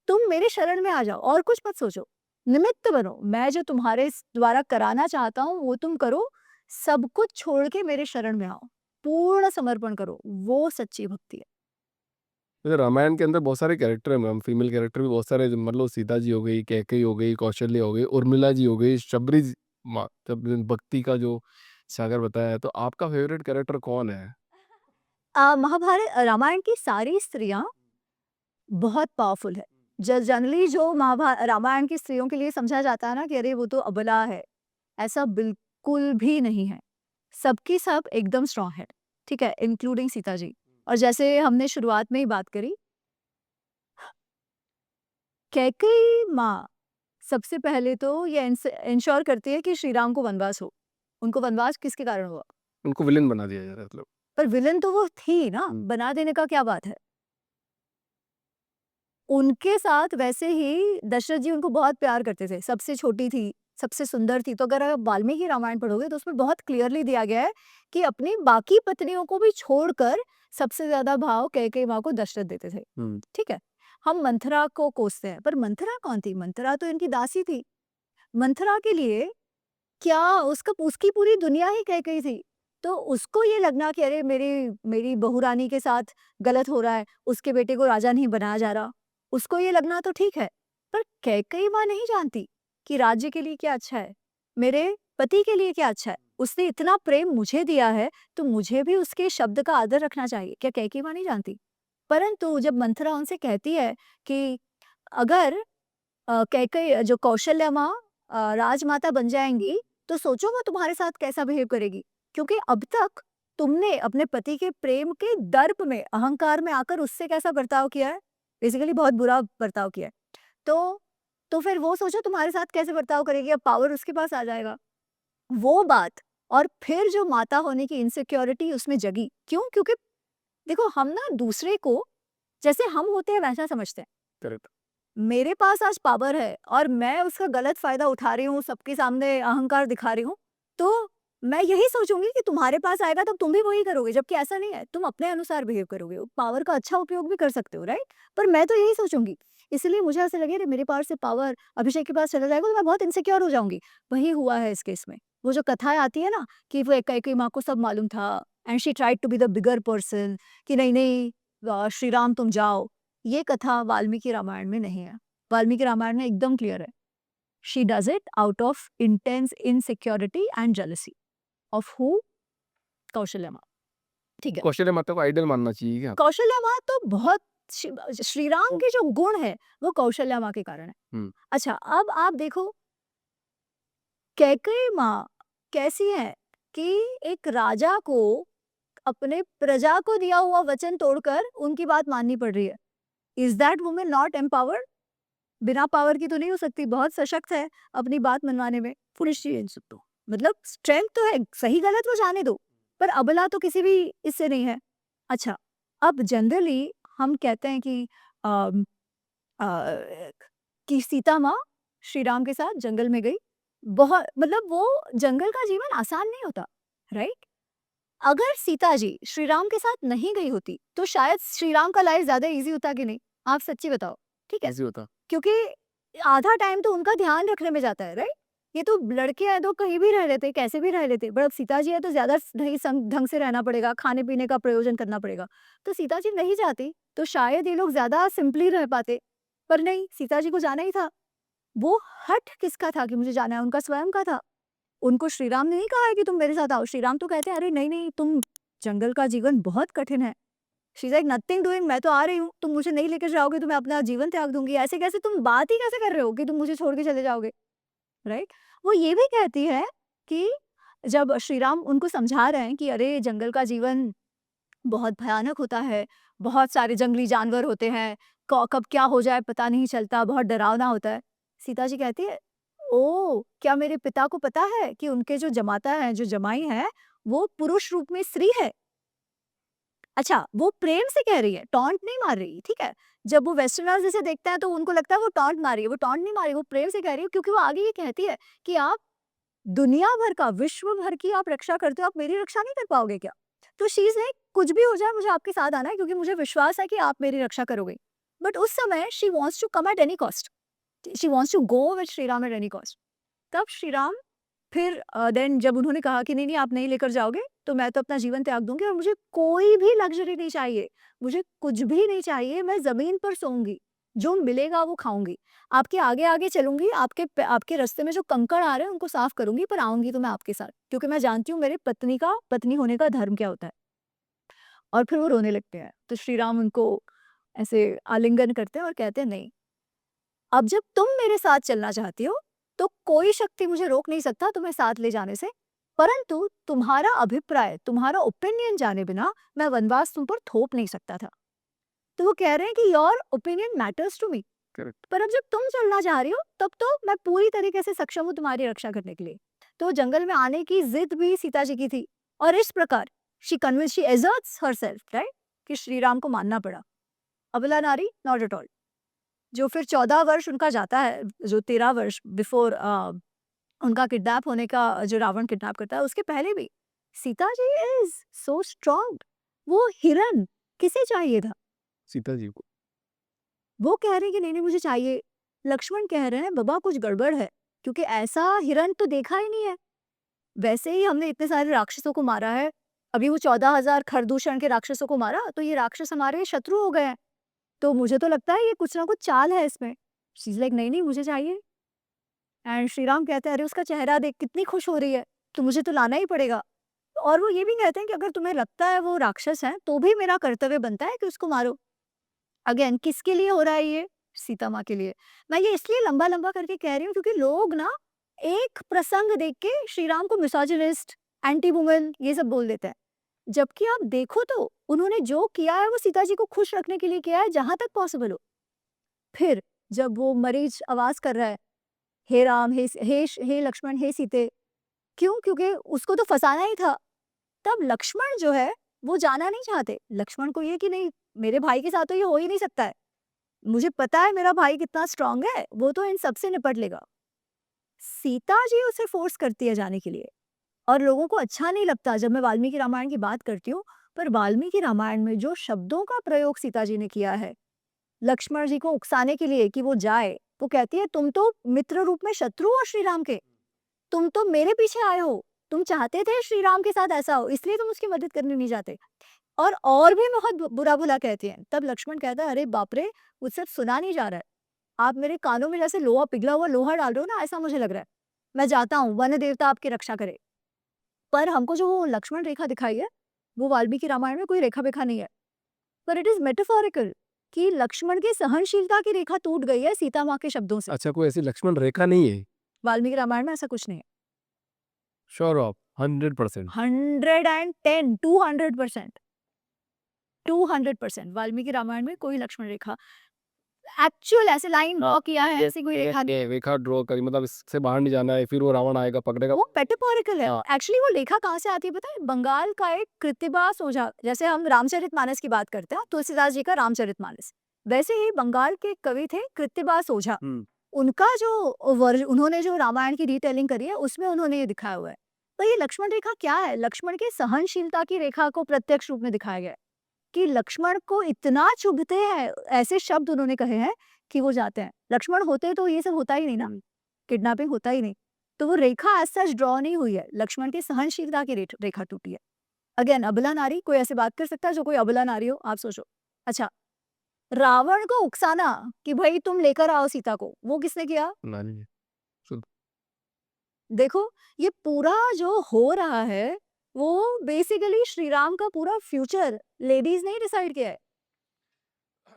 तुम मेरे शरण में आ जाओ और कुछ मत सोचो। निमित्त बनो। मैं जो तुम्हारे द्वारा कराना चाहता हूँ वो तुम करो। सब कुछ छोड़ के मेरे शरण में आओ। पूर्ण समर्पण करो। वो सच्ची भक्ति है। जैसे रामायण के अंदर बहुत सारे कैरेक्टर हैं मैम, फीमेल कैरेक्टर भी बहुत सारे, मतलब सीता जी हो गई, कैकेयी हो गई, कौशल्य हो गई, उर्मिला जी हो गई, शबरी माँ, जब भक्ति का जो सागर बताया है, तो आपका फेवरेट कैरेक्टर कौन है? रामायण की सारी स्त्रियां बहुत पावरफुल है। जनरली जो रामायण की स्त्रियों के लिए समझा जाता है ना कि अरे वो तो अबला है, ऐसा बिल्कुल भी नहीं है। सबकी सब एकदम स्ट्रांग है, ठीक है, इंक्लूडिंग सीता जी। और जैसे हमने शुरुआत में ही बात करी, कैकेयी माँ सबसे पहले तो ये इंश्योर करती है कि श्री राम को वनवास हो। उनको वनवास किसके कारण हुआ? उनको विलेन बना दिया जा रहा है मतलब। पर विलन तो वो थी ना, हुँ। बना देने का क्या बात है? उनके साथ वैसे ही दशरथ जी उनको बहुत प्यार करते थे, सबसे छोटी थी, सबसे सुंदर थी। तो अगर आप वाल्मीकि रामायण पढ़ोगे तो उसमें बहुत क्लियरली दिया गया है कि अपनी बाकी पत्नियों को भी छोड़कर सबसे ज़्यादा भाव कैकेयी माँ को दशरथ देते थे, हुँ। ठीक है? हम मंथरा को कोसते हैं, पर मंथरा कौन थी? मंथरा तो इनकी दासी थी। मंथरा के लिए क्या उसकी पूरी दुनिया ही कैकेयी थी। तो उसको ये लगना कि अरे मेरी मेरी बहू रानी के साथ गलत हो रहा है, उसके बेटे को राजा नहीं बनाया जा रहा, उसको ये लगना तो ठीक है। पर कैकेयी माँ नहीं जानती कि राज्य के लिए क्या अच्छा है, मेरे पति के लिए क्या अच्छा है। उसने इतना प्रेम मुझे दिया है, तो मुझे भी उसके शब्द का आदर रखना चाहिए। क्या कैकेयी माँ नहीं जानती? परंतु जब मंथरा उनसे कहती है कि अगर कैकेयी जो कौशल्या माँ राजमाता बन जाएँगी, तो सोचो वो तुम्हारे साथ कैसा बिहेव करेगी। क्योंकि अब तक तुमने अपने पति के प्रेम के दर्प में, अहंकार में आकर उससे कैसा बर्ताव किया है? बेसिकली बहुत बुरा बर्ताव किया है। तो फिर वो सोचो तुम्हारे साथ कैसे बर्ताव करेगी, अब पावर उसके पास आ जाएगा। वो बात और फिर जो माता होने की इनसिक्योरिटी उसमें जगी। क्यों? क्योंकि देखो हम ना दूसरे को जैसे हम होते हैं वैसा समझते हैं। करेक्ट। मेरे पास आज पावर है और मैं उसका गलत फायदा उठा रही हूँ, सबके सामने अहंकार दिखा रही हूँ, तो मैं यही सोचूंगी कि तुम्हारे पास आएगा तब तुम भी वही करोगे, जबकि ऐसा नहीं है, तुम अपने अनुसार बिहेव करोगे, पावर का अच्छा उपयोग भी कर सकते हो, राइट? पर मैं तो यही सोचूंगी। इसलिए मुझे ऐसा लगे मेरे पास से पावर अभिषेक के पास चला जाएगा तो मैं बहुत इनसिक्योर हो जाऊंगी। वही हुआ है इस केस में। वो जो कथाएं आती है ना कि वो कैकेयी माँ को सब मालूम था and she tried to be the bigger person, कि नहीं नहीं श्री राम तुम जाओ, ये कथा वाल्मीकि रामायण में नहीं है। वाल्मीकि रामायण में एकदम क्लियर है। She does it out of intense insecurity and jealousy of who? Kaushalya माँ, ठीक है। कौशल्य माता को आइडल मानना चाहिए क्या? कौशल्या माँ तो बहुत श्री राम के जो गुण है वो कौशल्या माँ के कारण है। हुँ। अच्छा, अब आप देखो कैकेयी माँ कैसी है कि एक राजा को अपने प्रजा को दिया हुआ वचन तोड़कर उनकी बात माननी पड़ रही है। Is that women not empowered? बिना पावर की तो नहीं हो सकती, बहुत सशक्त है अपनी बात मनवाने में। फुलिश चीज तो मतलब स्ट्रेंथ तो है, सही गलत वो जाने दो, पर अबला तो किसी भी इससे नहीं है। अच्छा, अब जनरली हम कहते हैं कि अम, अ, कि सीता माँ श्री राम के साथ जंगल में गई। बहुत मतलब वो जंगल का जीवन आसान नहीं होता, राइट? अगर सीता जी श्री राम के साथ नहीं गई होती तो शायद श्री राम का लाइफ ज्यादा इजी होता कि नहीं? आप सच्ची बताओ, ठीक है? ऐसे होता। क्योंकि आधा टाइम तो उनका ध्यान रखने में जाता है, राइट? ये तो लड़के हैं तो कहीं भी रह लेते, कैसे भी रह लेते, बट अब सीता जी है तो ज्यादा ढंग ढंग से रहना पड़ेगा, खाने पीने का प्रयोजन करना पड़ेगा। तो सीता जी नहीं जाती तो शायद ये लोग ज्यादा सिंपली रह पाते, पर नहीं, सीता जी को जाना ही था। वो हठ किसका था कि मुझे जाना है? उनका स्वयं का था। उनको श्री राम ने नहीं कहा है कि तुम मेरे साथ आओ। श्री राम तो कहते हैं अरे नहीं नहीं, तुम जंगल का जीवन बहुत कठिन है। She is like nothing doing, मैं तो आ रही हूँ, तुम मुझे नहीं लेकर जाओगे तो मैं अपना जीवन त्याग दूंगी। ऐसे कैसे, तुम बात ही कैसे कर रहे हो कि तुम मुझे छोड़ के चले जाओगे, राइट? वो ये भी कहती है कि जब श्री राम उनको समझा रहे हैं कि अरे जंगल का जीवन बहुत भयानक होता है, बहुत सारे जंगली जानवर होते हैं, कब क्या हो जाए पता नहीं चलता, बहुत डरावना होता है। सीता जी कहती है, ओ क्या मेरे पिता को पता है कि उनके जो जमाता है, जो जमाई है, वो पुरुष रूप में स्त्री है? अच्छा, वो प्रेम से कह रही है, टॉन्ट नहीं मार रही, ठीक है? जब वो वेस्टर्नर्स इसे देखते हैं तो उनको लगता है वो टॉन्ट मार रही है, वो टॉन्ट नहीं मार रही, वो प्रेम से कह रही है, क्योंकि वो आगे ये कहती है कि आप दुनिया भर का, विश्व भर की आप रक्षा करते हो, आप मेरी रक्षा नहीं कर पाओगे क्या? तो शी इज लाइक कुछ भी हो जाए मुझे आपके साथ आना है, क्योंकि मुझे विश्वास है कि आप मेरी रक्षा करोगे। बट उस समय she wants to come at any cost, she wants to go with Shri Ram at any cost. तब श्री राम फिर देन जब उन्होंने कहा कि नहीं नहीं आप नहीं लेकर जाओगे तो मैं तो अपना जीवन त्याग दूंगी और मुझे कोई भी लग्जरी नहीं चाहिए, मुझे कुछ भी नहीं चाहिए, मैं जमीन पर सोऊंगी, जो मिलेगा वो खाऊंगी, आपके आगे आगे चलूंगी, आपके रास्ते में जो कंकड़ आ रहे हैं उनको साफ करूंगी, पर आऊंगी तो मैं आपके साथ, क्योंकि मैं जानती हूँ मेरे पत्नी होने का धर्म क्या होता है। और फिर वो रोने लगते हैं, तो श्री राम उनको ऐसे आलिंगन करते हैं और कहते हैं नहीं, अब जब तुम मेरे साथ चलना चाहती हो तो कोई शक्ति मुझे रोक नहीं सकता तुम्हें साथ ले जाने से, परंतु तुम्हारा अभिप्राय, तुम्हारा ओपिनियन जाने बिना मैं वनवास तुम पर थोप नहीं सकता था। तो वो कह रहे हैं कि your opinion matters to me, correct. पर अब जब तुम चलना चाह रही हो तब तो मैं पूरी तरीके से सक्षम हूँ तुम्हारी रक्षा करने के लिए। तो जंगल में आने की जिद भी सीता जी की थी, और इस प्रकार शी एजर्ट्स हरसेल्फ, राइट, कि श्री राम को मानना पड़ा। अबला नारी नॉट एट ऑल। जो फिर 14 वर्ष उनका जाता है, जो 13 वर्ष बिफोर उनका किडनैप होने का, जो रावण किडनैप करता है उसके पहले भी Sita ji is so strong. वो हिरन किसे चाहिए था? सीता जी को। वो कह रहे हैं कि नहीं नहीं मुझे चाहिए। लक्ष्मण कह रहे हैं बाबा कुछ गड़बड़ है, क्योंकि ऐसा हिरन तो देखा ही नहीं है। वैसे ही हमने इतने सारे राक्षसों को मारा है, अभी वो 14,000 खरदूषण के राक्षसों को मारा, तो ये राक्षस हमारे शत्रु हो गए हैं। तो मुझे तो लगता है ये कुछ ना कुछ चाल है इसमें। शी इज लाइक नहीं नहीं मुझे चाहिए। एंड श्री राम कहते हैं अरे उसका चेहरा देख कितनी खुश हो रही है, तो मुझे तो लाना ही पड़ेगा। और वो ये भी कहते हैं कि अगर तुम्हें लगता है वो राक्षस है तो भी मेरा कर्तव्य बनता है कि उसको मारो। अगेन किसके लिए हो रहा है ये? सीता माँ के लिए। मैं ये इसलिए लंबा लंबा करके कह रही हूँ क्योंकि लोग ना एक प्रसंग देख के श्री राम को मिसोजिनिस्ट, एंटी वुमन ये सब बोल देते हैं, जबकि आप देखो तो उन्होंने जो किया है वो सीता जी को खुश रखने के लिए किया है जहां तक पॉसिबल हो। फिर जब वो मरीच आवाज कर रहा है, हे राम हे लक्ष्मण हे सीते, क्यों? क्योंकि उसको तो फंसाना ही था। तब लक्ष्मण जो है वो जाना नहीं चाहते। लक्ष्मण को ये कि नहीं मेरे भाई के साथ तो ये हो ही नहीं सकता है, मुझे पता है मेरा भाई कितना स्ट्रांग है, वो तो इन सबसे निपट लेगा। सीता जी उसे फोर्स करती है जाने के लिए, और लोगों को अच्छा नहीं लगता जब मैं वाल्मीकि रामायण की बात करती हूँ, पर वाल्मीकि रामायण में जो शब्दों का प्रयोग सीता जी ने किया है लक्ष्मण जी को उकसाने के लिए कि वो जाए, वो कहती है तुम तो मित्र रूप में शत्रु हो श्री राम के, तुम तो मेरे पीछे आए हो, तुम चाहते थे श्री राम के साथ ऐसा हो, इसलिए तुम उसकी मदद करने नहीं जाते। और भी बहुत बुरा भला कहती हैं। तब लक्ष्मण कहता है अरे बाप रे, मुझसे सुना नहीं जा रहा है, आप मेरे कानों में जैसे लोहा, पिघला हुआ लोहा डाल रहे हो ना, ऐसा मुझे लग रहा है। मैं जाता हूँ, वन देवता आपकी रक्षा करे। पर हमको जो लक्ष्मण रेखा दिखाई है वो वाल्मीकि रामायण में कोई रेखा वेखा नहीं है, पर इट इज मेटाफोरिकल कि लक्ष्मण की सहनशीलता की रेखा टूट गई है सीता माँ के शब्दों से। अच्छा, कोई ऐसी लक्ष्मण रेखा नहीं है? वाल्मीकि रामायण में ऐसा कुछ नहीं है। Sure of 100%? 110 200% 200% वाल्मीकि रामायण में कोई लक्ष्मण रेखा एक्चुअल ऐसे लाइन ड्रॉ किया है, ऐसी कोई रेखा नहीं। रेखा ड्रॉ करी, मतलब इससे बाहर नहीं जाना है, फिर वो रावण आएगा पकड़ेगा। वो मेटाफोरिकल है। हाँ। एक्चुअली वो लेखा कहाँ से आती है पता है? बंगाल का एक कृत्तिबास ओझा, जैसे हम रामचरितमानस की बात करते हैं, तुलसीदास जी का रामचरितमानस, वैसे ही बंगाल के कवि थे कृत्तिबास ओझा। उनका जो उन्होंने जो रामायण की रिटेलिंग करी है उसमें उन्होंने ये दिखाया हुआ है। तो ये लक्ष्मण रेखा क्या है? लक्ष्मण के सहनशीलता की रेखा को प्रत्यक्ष रूप में दिखाया गया है कि लक्ष्मण को इतना चुभते हैं, ऐसे शब्द उन्होंने कहे हैं कि वो जाते हैं। लक्ष्मण होते तो ये सब होता ही नहीं ना, किडनैपिंग होता ही नहीं। तो वो रेखा एज सच ड्रॉ नहीं हुई है, लक्ष्मण की सहनशीलता की रेखा टूटी है। अगेन अबला नारी, कोई ऐसे बात कर सकता है जो कोई अबला नारी हो? आप सोचो। अच्छा, रावण को उकसाना कि भाई तुम लेकर आओ सीता को, वो किसने किया? नानी जी। शुद्ध। देखो, ये पूरा जो हो रहा है, वो बेसिकली श्री राम का पूरा फ्यूचर लेडीज़ ने ही डिसाइड किया है।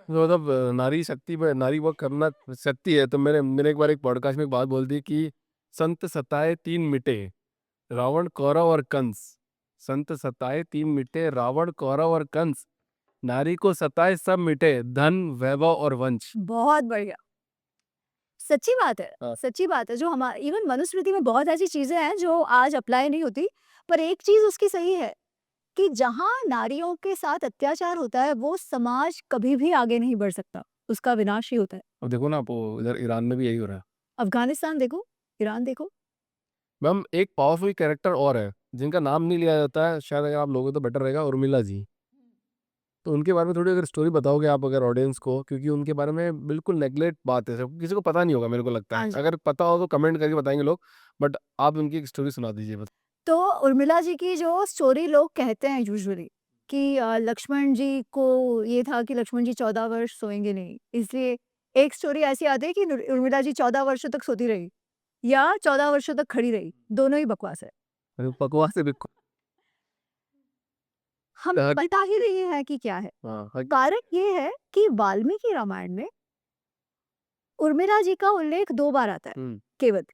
तो मतलब नारी शक्ति पे नारी वर्क करना शक्ति है। तो मैंने मैंने एक बार एक पॉडकास्ट में एक बात बोल दी कि संत सताए तीन मिटे, रावण कौरव और कंस। संत सताए तीन मिटे, रावण कौरव और कंस। नारी को सताए सब मिटे, धन वैभव और वंश। बहुत बढ़िया। सच्ची बात है, हाँ। सच्ची बात है। जो हमारे इवन मनुस्मृति में बहुत ऐसी चीज़ें हैं जो आज अप्लाई नहीं होती, पर एक चीज़ उसकी सही है कि जहाँ नारियों के साथ अत्याचार होता है, वो समाज कभी भी आगे नहीं बढ़ सकता, उसका विनाश ही होता है। अब देखो ना, आप वो इधर ईरान में भी यही हो रहा है। अफ़गानिस्तान देखो, ईरान देखो। मैम एक पावरफुल कैरेक्टर और है जिनका नाम नहीं लिया जाता है, शायद अगर आप लोगे तो बेटर रहेगा, उर्मिला जी। तो उनके बारे में थोड़ी अगर स्टोरी बताओगे आप अगर ऑडियंस को, क्योंकि उनके बारे में बिल्कुल नेगलेक्ट बात है, सब किसी को पता नहीं होगा मेरे को लगता हाँ है। जी। अगर पता हो तो कमेंट करके बताएंगे लोग, बट आप उनकी एक स्टोरी सुना दीजिए बस। तो उर्मिला जी की जो स्टोरी लोग कहते हैं यूजुअली कि लक्ष्मण जी को ये था कि लक्ष्मण जी 14 वर्ष सोएंगे नहीं, इसलिए एक स्टोरी ऐसी आती है कि उर्मिला जी 14 वर्षों तक सोती रही या 14 वर्षों तक खड़ी रही, दोनों ही बकवास है। अरे बकवास है बिल्कुल। हम हक- बता ही रहे हैं कि क्या है। हाँ कारण ये है कि वाल्मीकि रामायण में उर्मिला जी का उल्लेख 2 बार आता है केवल।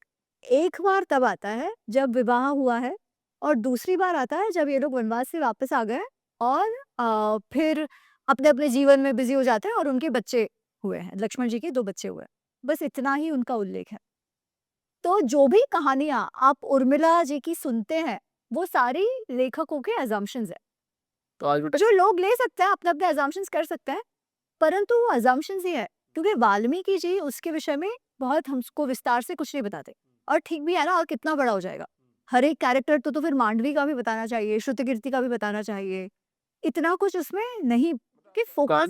एक बार तब आता है जब विवाह हुआ है और दूसरी बार आता है जब ये लोग वनवास से वापस आ गए और फिर अपने-अपने जीवन में बिज़ी हो जाते हैं और उनके बच्चे हुए हैं। लक्ष्मण जी के 2 बच्चे हुए हैं। बस इतना ही उनका उल्लेख है। तो जो भी कहानियाँ आप उर्मिला जी की सुनते हैं, वो सारी लेखकों के असम्पशन्स हैं। तो आज भी जो लोग ले सकते हैं, अपने-अपने असम्पशन्स कर सकते हैं, परंतु वो असम्पशन्स ही है, क्योंकि वाल्मीकि जी उसके विषय में बहुत हमको विस्तार से कुछ नहीं बताते। और ठीक भी है ना, और कितना बड़ा हो जाएगा। हर एक कैरेक्टर तो फिर मांडवी का भी बताना चाहिए, श्रुतकीर्ति का भी बताना चाहिए। इतना कुछ उसमें नहीं कि फोकस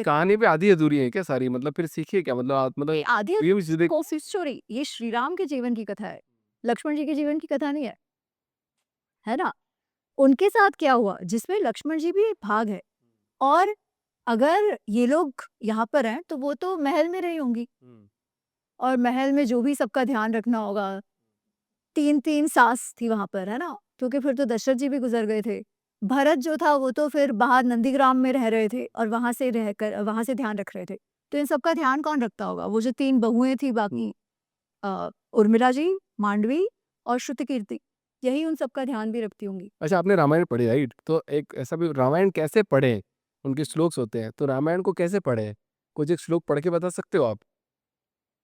कहानी पे आधी अधूरी है क्या सारी? मतलब फिर सीखिए क्या, मतलब आप मतलब आधी ये भी चीजें कोसी स्टोरी, ये श्री राम के जीवन की कथा है, लक्ष्मण जी के जीवन की कथा नहीं है ना? उनके साथ क्या हुआ, जिसमें लक्ष्मण जी भी एक भाग है और अगर ये लोग यहाँ पर हैं, तो वो तो महल में रही होंगी और महल में जो भी सबका ध्यान रखना होगा, 3-3 सास थी वहाँ पर, है ना? क्योंकि फिर तो दशरथ जी भी गुज़र गए थे। भरत जो था वो तो फिर बाहर नंदीग्राम में रह रहे थे और वहाँ से ध्यान रख रहे थे। तो इन सबका ध्यान कौन रखता होगा? वो जो 3 बहुएँ थी बाकी उर्मिला जी, मांडवी और श्रुतकीर्ति, यही उन सबका ध्यान भी रखती होंगी। अच्छा, आपने रामायण पढ़ी राइट? तो एक ऐसा भी रामायण कैसे पढ़े? उनके श्लोक होते हैं, तो रामायण को कैसे पढ़े? कुछ एक श्लोक पढ़ के बता सकते हो आप?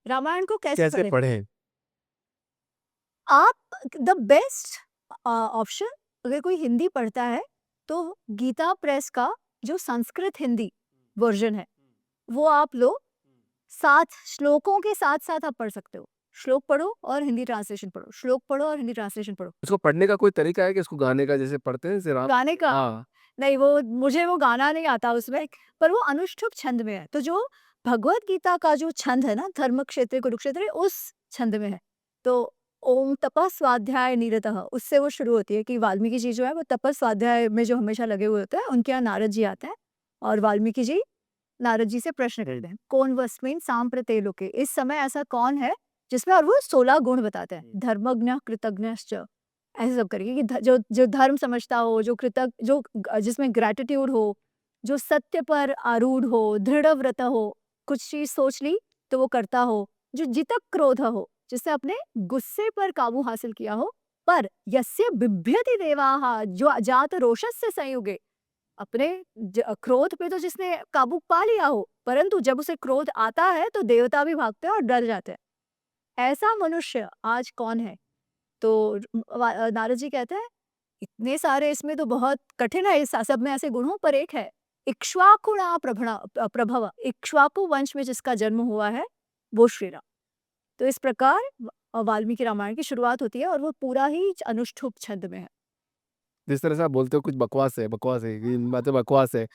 रामायण को कैसे कैसे पढ़ें? पढ़े? आप द बेस्ट ऑप्शन, अगर कोई हिंदी पढ़ता है, तो गीता प्रेस का जो संस्कृत हिंदी वर्ज़न है, वो आप लो। 7 श्लोकों के साथ-साथ आप पढ़ सकते हो। श्लोक पढ़ो और हिंदी ट्रांसलेशन पढ़ो, श्लोक पढ़ो और हिंदी ट्रांसलेशन पढ़ो। उसको पढ़ने का कोई तरीका है कि इसको गाने का जैसे पढ़ते हैं जैसे राम? गाने का हाँ। नहीं, वो मुझे वो गाना नहीं आता उसमें, पर वो अनुष्ठुप छंद में है। तो जो भगवत गीता का जो छंद है ना, धर्मक्षेत्रे कुरुक्षेत्रे, उस छंद में है। तो ओम तपः स्वाध्याय निरतः, उससे वो शुरू होती है कि वाल्मीकि जी जो है वो तपः स्वाध्याय में जो हमेशा लगे हुए होते हैं, उनके यहाँ नारद जी आते हैं और वाल्मीकि जी नारद जी से प्रश्न करते हैं, कौन वस्मिन् सांप्रते लोके, इस समय ऐसा कौन है जिसमें, और वो 16 गुण बताते हैं, धर्मज्ञ कृतज्ञश्च, ऐसे सब करके कि जो जो धर्म समझता हो, जो कृतज्ञ, जो जिसमें ग्रैटिट्यूड हो, जो सत्य पर आरूढ़ हो, दृढ़ व्रत हो, कुछ चीज सोच ली तो वो करता हो, जो जितक क्रोध हो, जिसने अपने गुस्से पर काबू हासिल किया हो, पर यस्य बिभ्यति देवाः, जो जात रोषस्य संयुगे, अपने क्रोध पे तो जिसने काबू पा लिया हो, परंतु जब उसे क्रोध आता है तो देवता भी भागते हैं और डर जाते हैं। ऐसा मनुष्य आज कौन है? तो नारद जी कहते हैं, इतने सारे इसमें तो बहुत कठिन है, इस सब में ऐसे गुण हो, पर एक है, इक्ष्वाकुणा प्रभव, इक्ष्वाकु वंश में जिसका जन्म हुआ है, वो श्री राम। तो इस प्रकार वाल्मीकि रामायण की शुरुआत होती है और वो पूरा ही अनुष्ठुप छंद में है। जिस तरह से आप बोलते हो कुछ बकवास है, ये बातें बकवास है।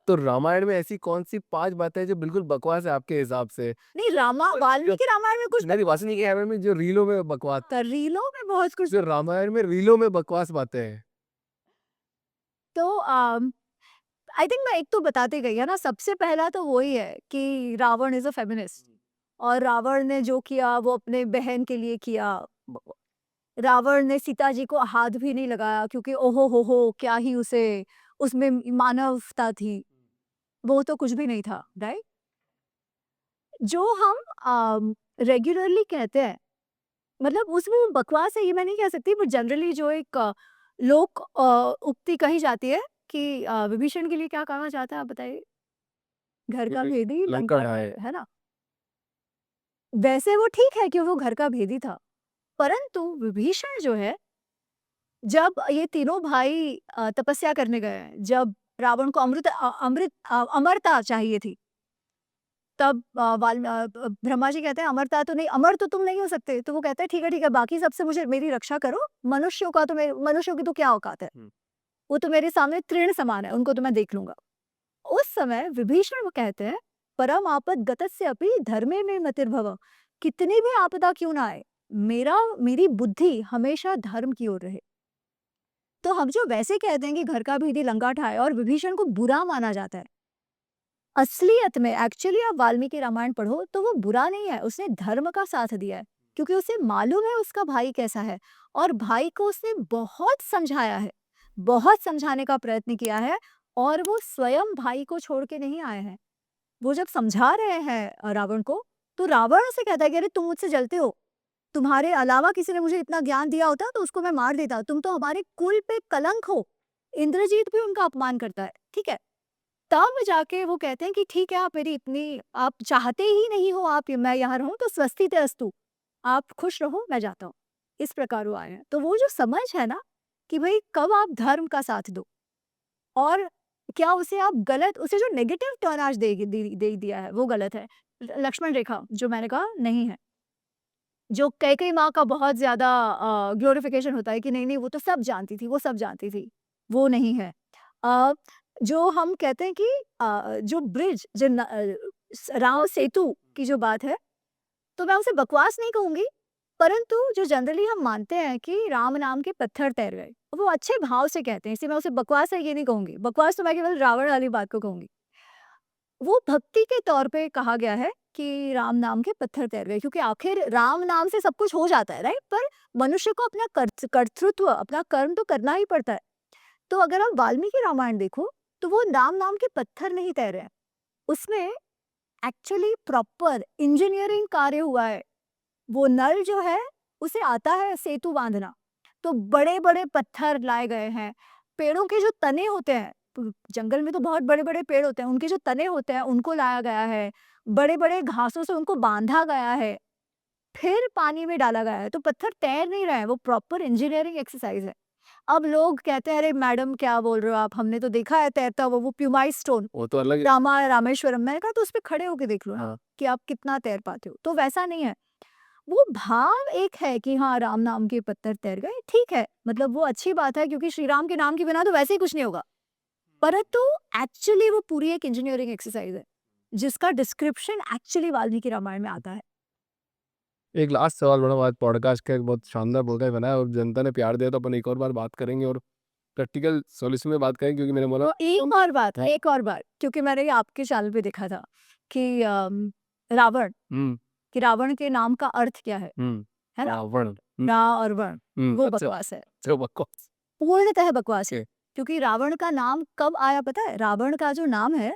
तो रामायण में ऐसी कौन-सी 5 बातें हैं जो बिल्कुल बकवास है आपके हिसाब से? नहीं, वाल्मीकि रामायण में कुछ नहीं, वाल्मीकि के रामायण में जो रीलों में बकवास, रीलों में बहुत कुछ। जो रामायण में रीलों में बकवास बातें हैं। तो आई थिंक मैं एक तो बताते गई है ना, सबसे पहला तो वही है कि रावण इज अ फेमिनिस्ट, और रावण ने जो किया वो अपने बहन के लिए किया। ब- रावण ने सीता जी को हाथ भी नहीं लगाया, क्योंकि ओहो हो क्या ही उसे उसमें मानवता थी, वो तो कुछ भी नहीं था, राइट। जो हम रेगुलरली कहते हैं, मतलब उसमें वो बकवास है ये मैं नहीं कह सकती, बट जनरली जो एक लोक उक्ति कही जाती है कि विभीषण के लिए क्या कहा जाता है, आप बताइए? घर का भेदी लंका लंका है। है ना। वैसे वो ठीक है कि वो घर का भेदी था, परंतु विभीषण जो है, जब ये तीनों भाई तपस्या करने गए हैं, जब रावण को अमरता चाहिए थी, तब ब्रह्मा जी कहते हैं अमरता तो नहीं, अमर तो तुम नहीं हो सकते। तो वो कहते हैं ठीक है, बाकी सबसे मुझे मेरी रक्षा करो, मनुष्यों की तो क्या औकात है, वो तो मेरे सामने तृण समान है, उनको तो मैं देख लूंगा। उस समय विभीषण वो कहते हैं, परम आपद गतस्य अपि धर्मे में मतिर्भव, कितनी भी आपदा क्यों ना आए, मेरी बुद्धि हमेशा धर्म की ओर रहे। तो हम जो वैसे कहते हैं कि घर का भेदी लंका ठाए और विभीषण को बुरा माना जाता है, असलियत में एक्चुअली आप वाल्मीकि रामायण पढ़ो तो वो बुरा नहीं है, उसने धर्म का साथ दिया है, क्योंकि उसे मालूम है उसका भाई कैसा है, और भाई को उसने बहुत समझाया है, बहुत समझाने का प्रयत्न किया है, और वो स्वयं भाई को छोड़ के नहीं आए हैं। वो जब समझा रहे हैं रावण को, तो रावण से कहता है कि अरे तुम मुझसे जलते हो, तुम्हारे अलावा किसी ने मुझे इतना ज्ञान दिया होता तो उसको मैं मार देता, तुम तो हमारे कुल पे कलंक हो। इंद्रजीत भी उनका अपमान करता है, ठीक है। तब जाके वो कहते हैं कि ठीक है, आप मेरी इतनी आप चाहते ही नहीं हो, आप मैं यहाँ रहूं तो स्वस्ति ते अस्तु, आप खुश रहो, मैं जाता हूँ। इस प्रकार वो आए हैं। तो वो जो समझ है ना कि भाई कब आप धर्म का साथ दो, और क्या उसे आप गलत, उसे जो नेगेटिव टर्न आज दे दिया है वो गलत है। लक्ष्मण रेखा जो मैंने कहा नहीं है, जो कैकेयी माँ का बहुत ज्यादा ग्लोरिफिकेशन होता है कि नहीं नहीं वो तो सब जानती थी, वो सब जानती थी, वो नहीं है। अ, जो हम कहते हैं कि जो ब्रिज जो राम सेतु की जो बात है, तो मैं उसे बकवास नहीं कहूंगी, परंतु जो जनरली हम मानते हैं कि राम नाम के पत्थर तैर गए, वो अच्छे भाव से कहते हैं, इसलिए मैं उसे बकवास है ये नहीं कहूंगी, बकवास तो मैं केवल रावण वाली बात को कहूंगी। वो भक्ति के तौर पे कहा गया है कि राम नाम के पत्थर तैर गए, क्योंकि आखिर राम नाम से सब कुछ हो जाता है, राइट। पर मनुष्य को अपना कर्तृत्व, अपना कर्म तो करना ही पड़ता है। तो अगर आप वाल्मीकि रामायण देखो, तो वो राम नाम के पत्थर नहीं तैरे हैं, उसमें एक्चुअली प्रॉपर इंजीनियरिंग कार्य हुआ है। वो नल जो है उसे आता है सेतु बांधना, तो बड़े बड़े पत्थर लाए गए हैं, पेड़ों के जो तने होते हैं, जंगल में तो बहुत बड़े बड़े पेड़ होते हैं, उनके जो तने होते हैं उनको लाया गया है, बड़े बड़े घासों से उनको बांधा गया है, फिर पानी में डाला गया है, तो पत्थर तैर नहीं रहे हैं, वो प्रॉपर इंजीनियरिंग एक्सरसाइज है। अब लोग कहते हैं अरे मैडम क्या बोल रहे हो आप, हमने तो देखा है तैरता हुआ वो प्यूमाई स्टोन वो तो अलग है। रामेश्वरम। मैंने कहा तो उस पे खड़े होके देख लो ना हाँ। कि आप कितना तैर पाते हो। तो वैसा नहीं है, वो भाव एक है कि हाँ राम नाम के पत्थर तैर गए, ठीक है, मतलब वो अच्छी बात है, क्योंकि श्री राम के नाम के बिना तो वैसे ही कुछ नहीं होगा। परंतु एक्चुअली वो पूरी एक इंजीनियरिंग एक्सरसाइज है, जिसका डिस्क्रिप्शन एक्चुअली वाल्मीकि रामायण में आता है। एक लास्ट सवाल बड़ा, आज पॉडकास्ट का एक बहुत शानदार पॉडकास्ट बना है और जनता ने प्यार दिया, तो अपन एक और बार बात करेंगे और प्रैक्टिकल सॉल्यूशन में बात करेंगे, क्योंकि मैंने बोला तो एक और बात, क्योंकि मैंने ये आपके चैनल पे देखा था कि रावण, हम्म कि रावण के नाम का अर्थ क्या है ना। रावण। रा और वर्ण, वो अच्छा। बकवास है, तो बकवास। पूर्णतः बकवास है। Okay. क्योंकि रावण का नाम कब आया पता है? रावण का जो नाम है,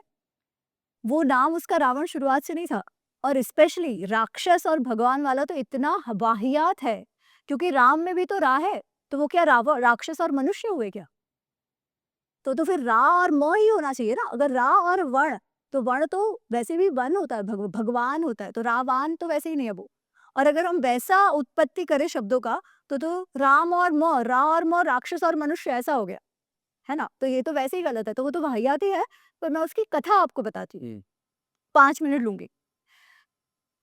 वो नाम उसका रावण शुरुआत से नहीं था, और स्पेशली राक्षस और भगवान वाला तो इतना वाहियात है, क्योंकि राम में भी तो रा है, तो वो क्या रावण राक्षस और मनुष्य हुए क्या? तो फिर रा और म ही होना चाहिए ना, अगर रा और वर्ण, तो वर्ण तो वैसे भी वन होता है, भगवान होता है, तो रावान तो वैसे ही नहीं है वो। और अगर हम वैसा उत्पत्ति करें शब्दों का, तो राम और म, रा और म, राक्षस और मनुष्य ऐसा हो गया, है ना। तो ये तो वैसे ही गलत है, तो वो तो वाहियात ही है। पर मैं उसकी कथा आपको बताती हूँ, 5 मिनट लूंगी।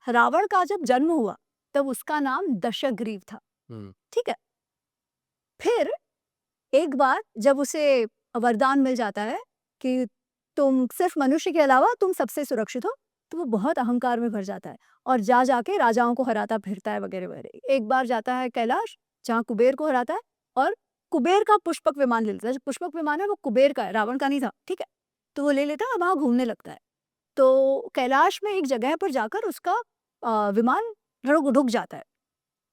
रावण का जब जन्म हुआ, तब उसका नाम दशग्रीव था, ठीक है। फिर एक बार जब उसे वरदान मिल जाता है कि तुम सिर्फ मनुष्य के अलावा तुम सबसे सुरक्षित हो, तो वो बहुत अहंकार में भर जाता है, और जा जाके राजाओं को हराता फिरता है वगैरह वगैरह। एक बार जाता है कैलाश, जहाँ कुबेर को हराता है, और कुबेर का पुष्पक विमान ले लेता है। जो पुष्पक विमान है वो कुबेर का है, रावण का नहीं था, ठीक है। तो वो ले लेता है और वहाँ घूमने लगता है। तो कैलाश में एक जगह पर जाकर उसका विमान रुक जाता है।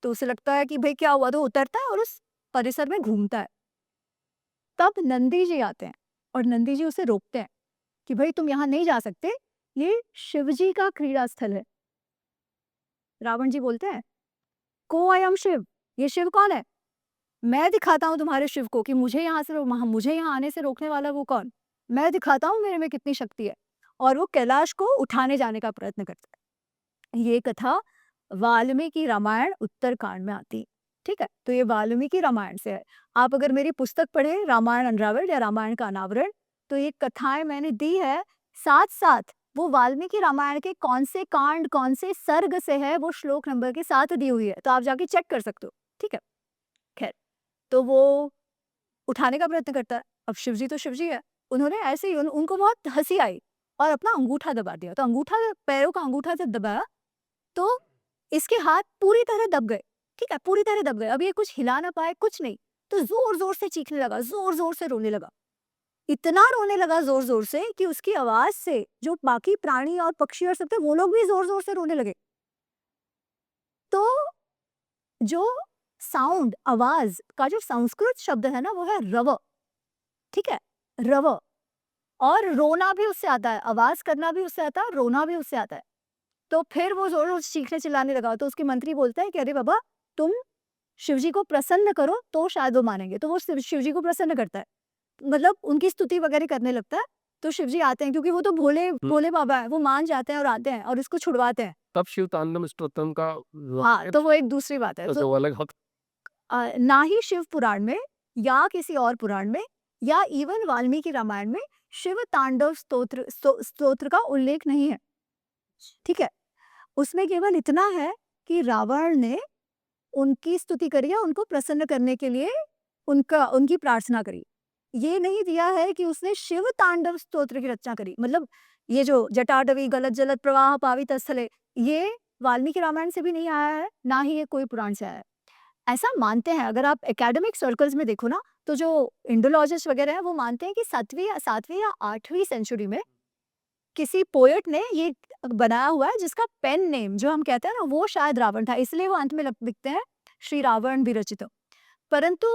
तो उसे लगता है कि भाई क्या हुआ, तो उतरता है और उस परिसर में घूमता है। तब नंदी जी आते हैं और नंदी जी उसे रोकते हैं कि भाई तुम यहाँ नहीं जा सकते, ये शिव जी का क्रीड़ा स्थल है। रावण जी बोलते हैं, को आई एम शिव, ये शिव कौन है? मैं दिखाता हूँ तुम्हारे शिव को कि मुझे यहाँ आने से रोकने वाला वो कौन? मैं दिखाता हूँ मेरे में कितनी शक्ति है। और वो कैलाश को उठाने जाने का प्रयत्न करता है। ये कथा वाल्मीकि रामायण उत्तरकांड में आती है। ठीक है, तो ये वाल्मीकि रामायण से है। आप अगर मेरी पुस्तक पढ़े रामायण अनरावल्ड या रामायण का अनावरण, तो ये कथाएं मैंने दी है, साथ साथ वो वाल्मीकि रामायण के कौन से कांड कौन से सर्ग से है वो श्लोक नंबर के साथ दी हुई है, तो आप जाके चेक कर सकते हो। ठीक है, खैर, तो वो उठाने का प्रयत्न करता है। अब शिवजी तो शिवजी है, उन्होंने ऐसे ही उनको बहुत हंसी आई और अपना अंगूठा दबा दिया। तो अंगूठा, पैरों का अंगूठा जब दबाया तो इसके हाथ पूरी तरह दब गए। ठीक है, पूरी तरह दब गए। अब ये कुछ हिला ना पाए, कुछ नहीं। तो जोर जोर से चीखने लगा, जोर जोर से रोने लगा। इतना रोने लगा जोर जोर से कि उसकी आवाज से जो बाकी प्राणी और पक्षी और सब थे वो लोग भी जोर जोर से रोने लगे। तो जो साउंड, आवाज का जो संस्कृत शब्द है ना, वो है रव। ठीक है, रव। और रोना भी उससे आता है, आवाज करना भी उससे आता है, रोना भी उससे आता है। तो फिर वो जोर जोर से चीखने चिल्लाने लगा। तो उसके मंत्री बोलते हैं कि अरे बाबा, तुम शिवजी को प्रसन्न करो तो शायद वो मानेंगे। तो वो शिवजी को प्रसन्न करता है, मतलब उनकी स्तुति वगैरह करने लगता है। तो शिवजी आते हैं, क्योंकि वो तो भोले भोले बाबा है, वो मान जाते हैं और आते हैं और इसको छुड़वाते हैं। तब शिव तांडव स्तोत्रम का हाँ, तो वो एक दूसरी बात है। तो तो जो अलग होता ना ही शिव पुराण में या किसी और पुराण में या इवन वाल्मीकि रामायण में शिव तांडव स्तोत्र का उल्लेख नहीं है। ठीक है, उसमें केवल इतना है कि रावण ने उनकी स्तुति करी है, उनको प्रसन्न करने के लिए उनकी प्रार्थना करी। ये नहीं दिया है कि उसने शिव तांडव स्तोत्र की रचना करी। मतलब ये जो जटाटवी गलत जलद प्रवाह पावित स्थले, ये वाल्मीकि रामायण से भी नहीं आया है, ना ही ये कोई पुराण से आया है। ऐसा मानते हैं, अगर आप एकेडमिक सर्कल्स में देखो ना, तो जो इंडोलॉजिस्ट वगैरह हैं वो मानते हैं कि 7वीं या 8वीं सेंचुरी में किसी पोएट ने ये बनाया हुआ है, जिसका पेन नेम जो हम कहते हैं ना, वो शायद रावण था, इसलिए वो अंत में लिखते हैं श्री रावण विरचित। परंतु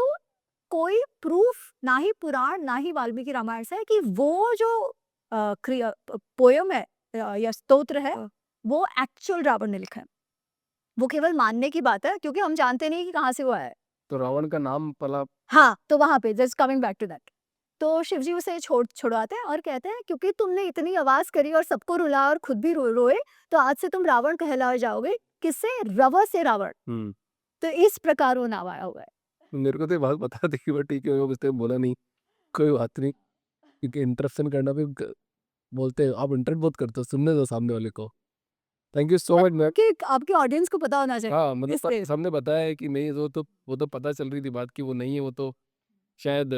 कोई प्रूफ ना ही पुराण ना ही वाल्मीकि रामायण से है कि वो जो पोयम है या स्तोत्र है, वो एक्चुअल रावण ने लिखा है। वो केवल मानने की बात है, क्योंकि हम जानते नहीं कि कहाँ से वो आया है। तो रावण का नाम पला हाँ, तो वहां पे just coming back to that, तो शिवजी उसे छुड़वाते हैं और कहते हैं, क्योंकि तुमने इतनी आवाज करी और सबको रुलाया और खुद भी रोए, तो आज से तुम रावण कहलाए जाओगे। किससे? रव से रावण। तो इस प्रकार वो नाम आया हुआ है। मेरे को तो ये बात पता थी, बट ठीक है, मैं उसने बोला नहीं, कोई बात नहीं, क्योंकि इंटरप्शन करना भी बोलते हैं, आप इंटरप्ट बहुत करते हो, सुनने दो सामने वाले को। Thank you so much ma'am. कि आपके ऑडियंस को पता होना चाहिए। हाँ, मतलब इसलिए सबने बताया है कि नहीं, वो तो पता चल रही थी बात कि वो नहीं है, वो तो शायद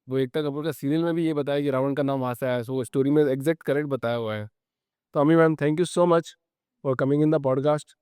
वो एकता कपूर का सीरियल में भी ये बताया कि रावण का नाम वहाँ से आया है, सो वो स्टोरी में एग्जैक्ट करेक्ट बताया हुआ है। तो अमी ma'am, thank you so much for coming in the podcast.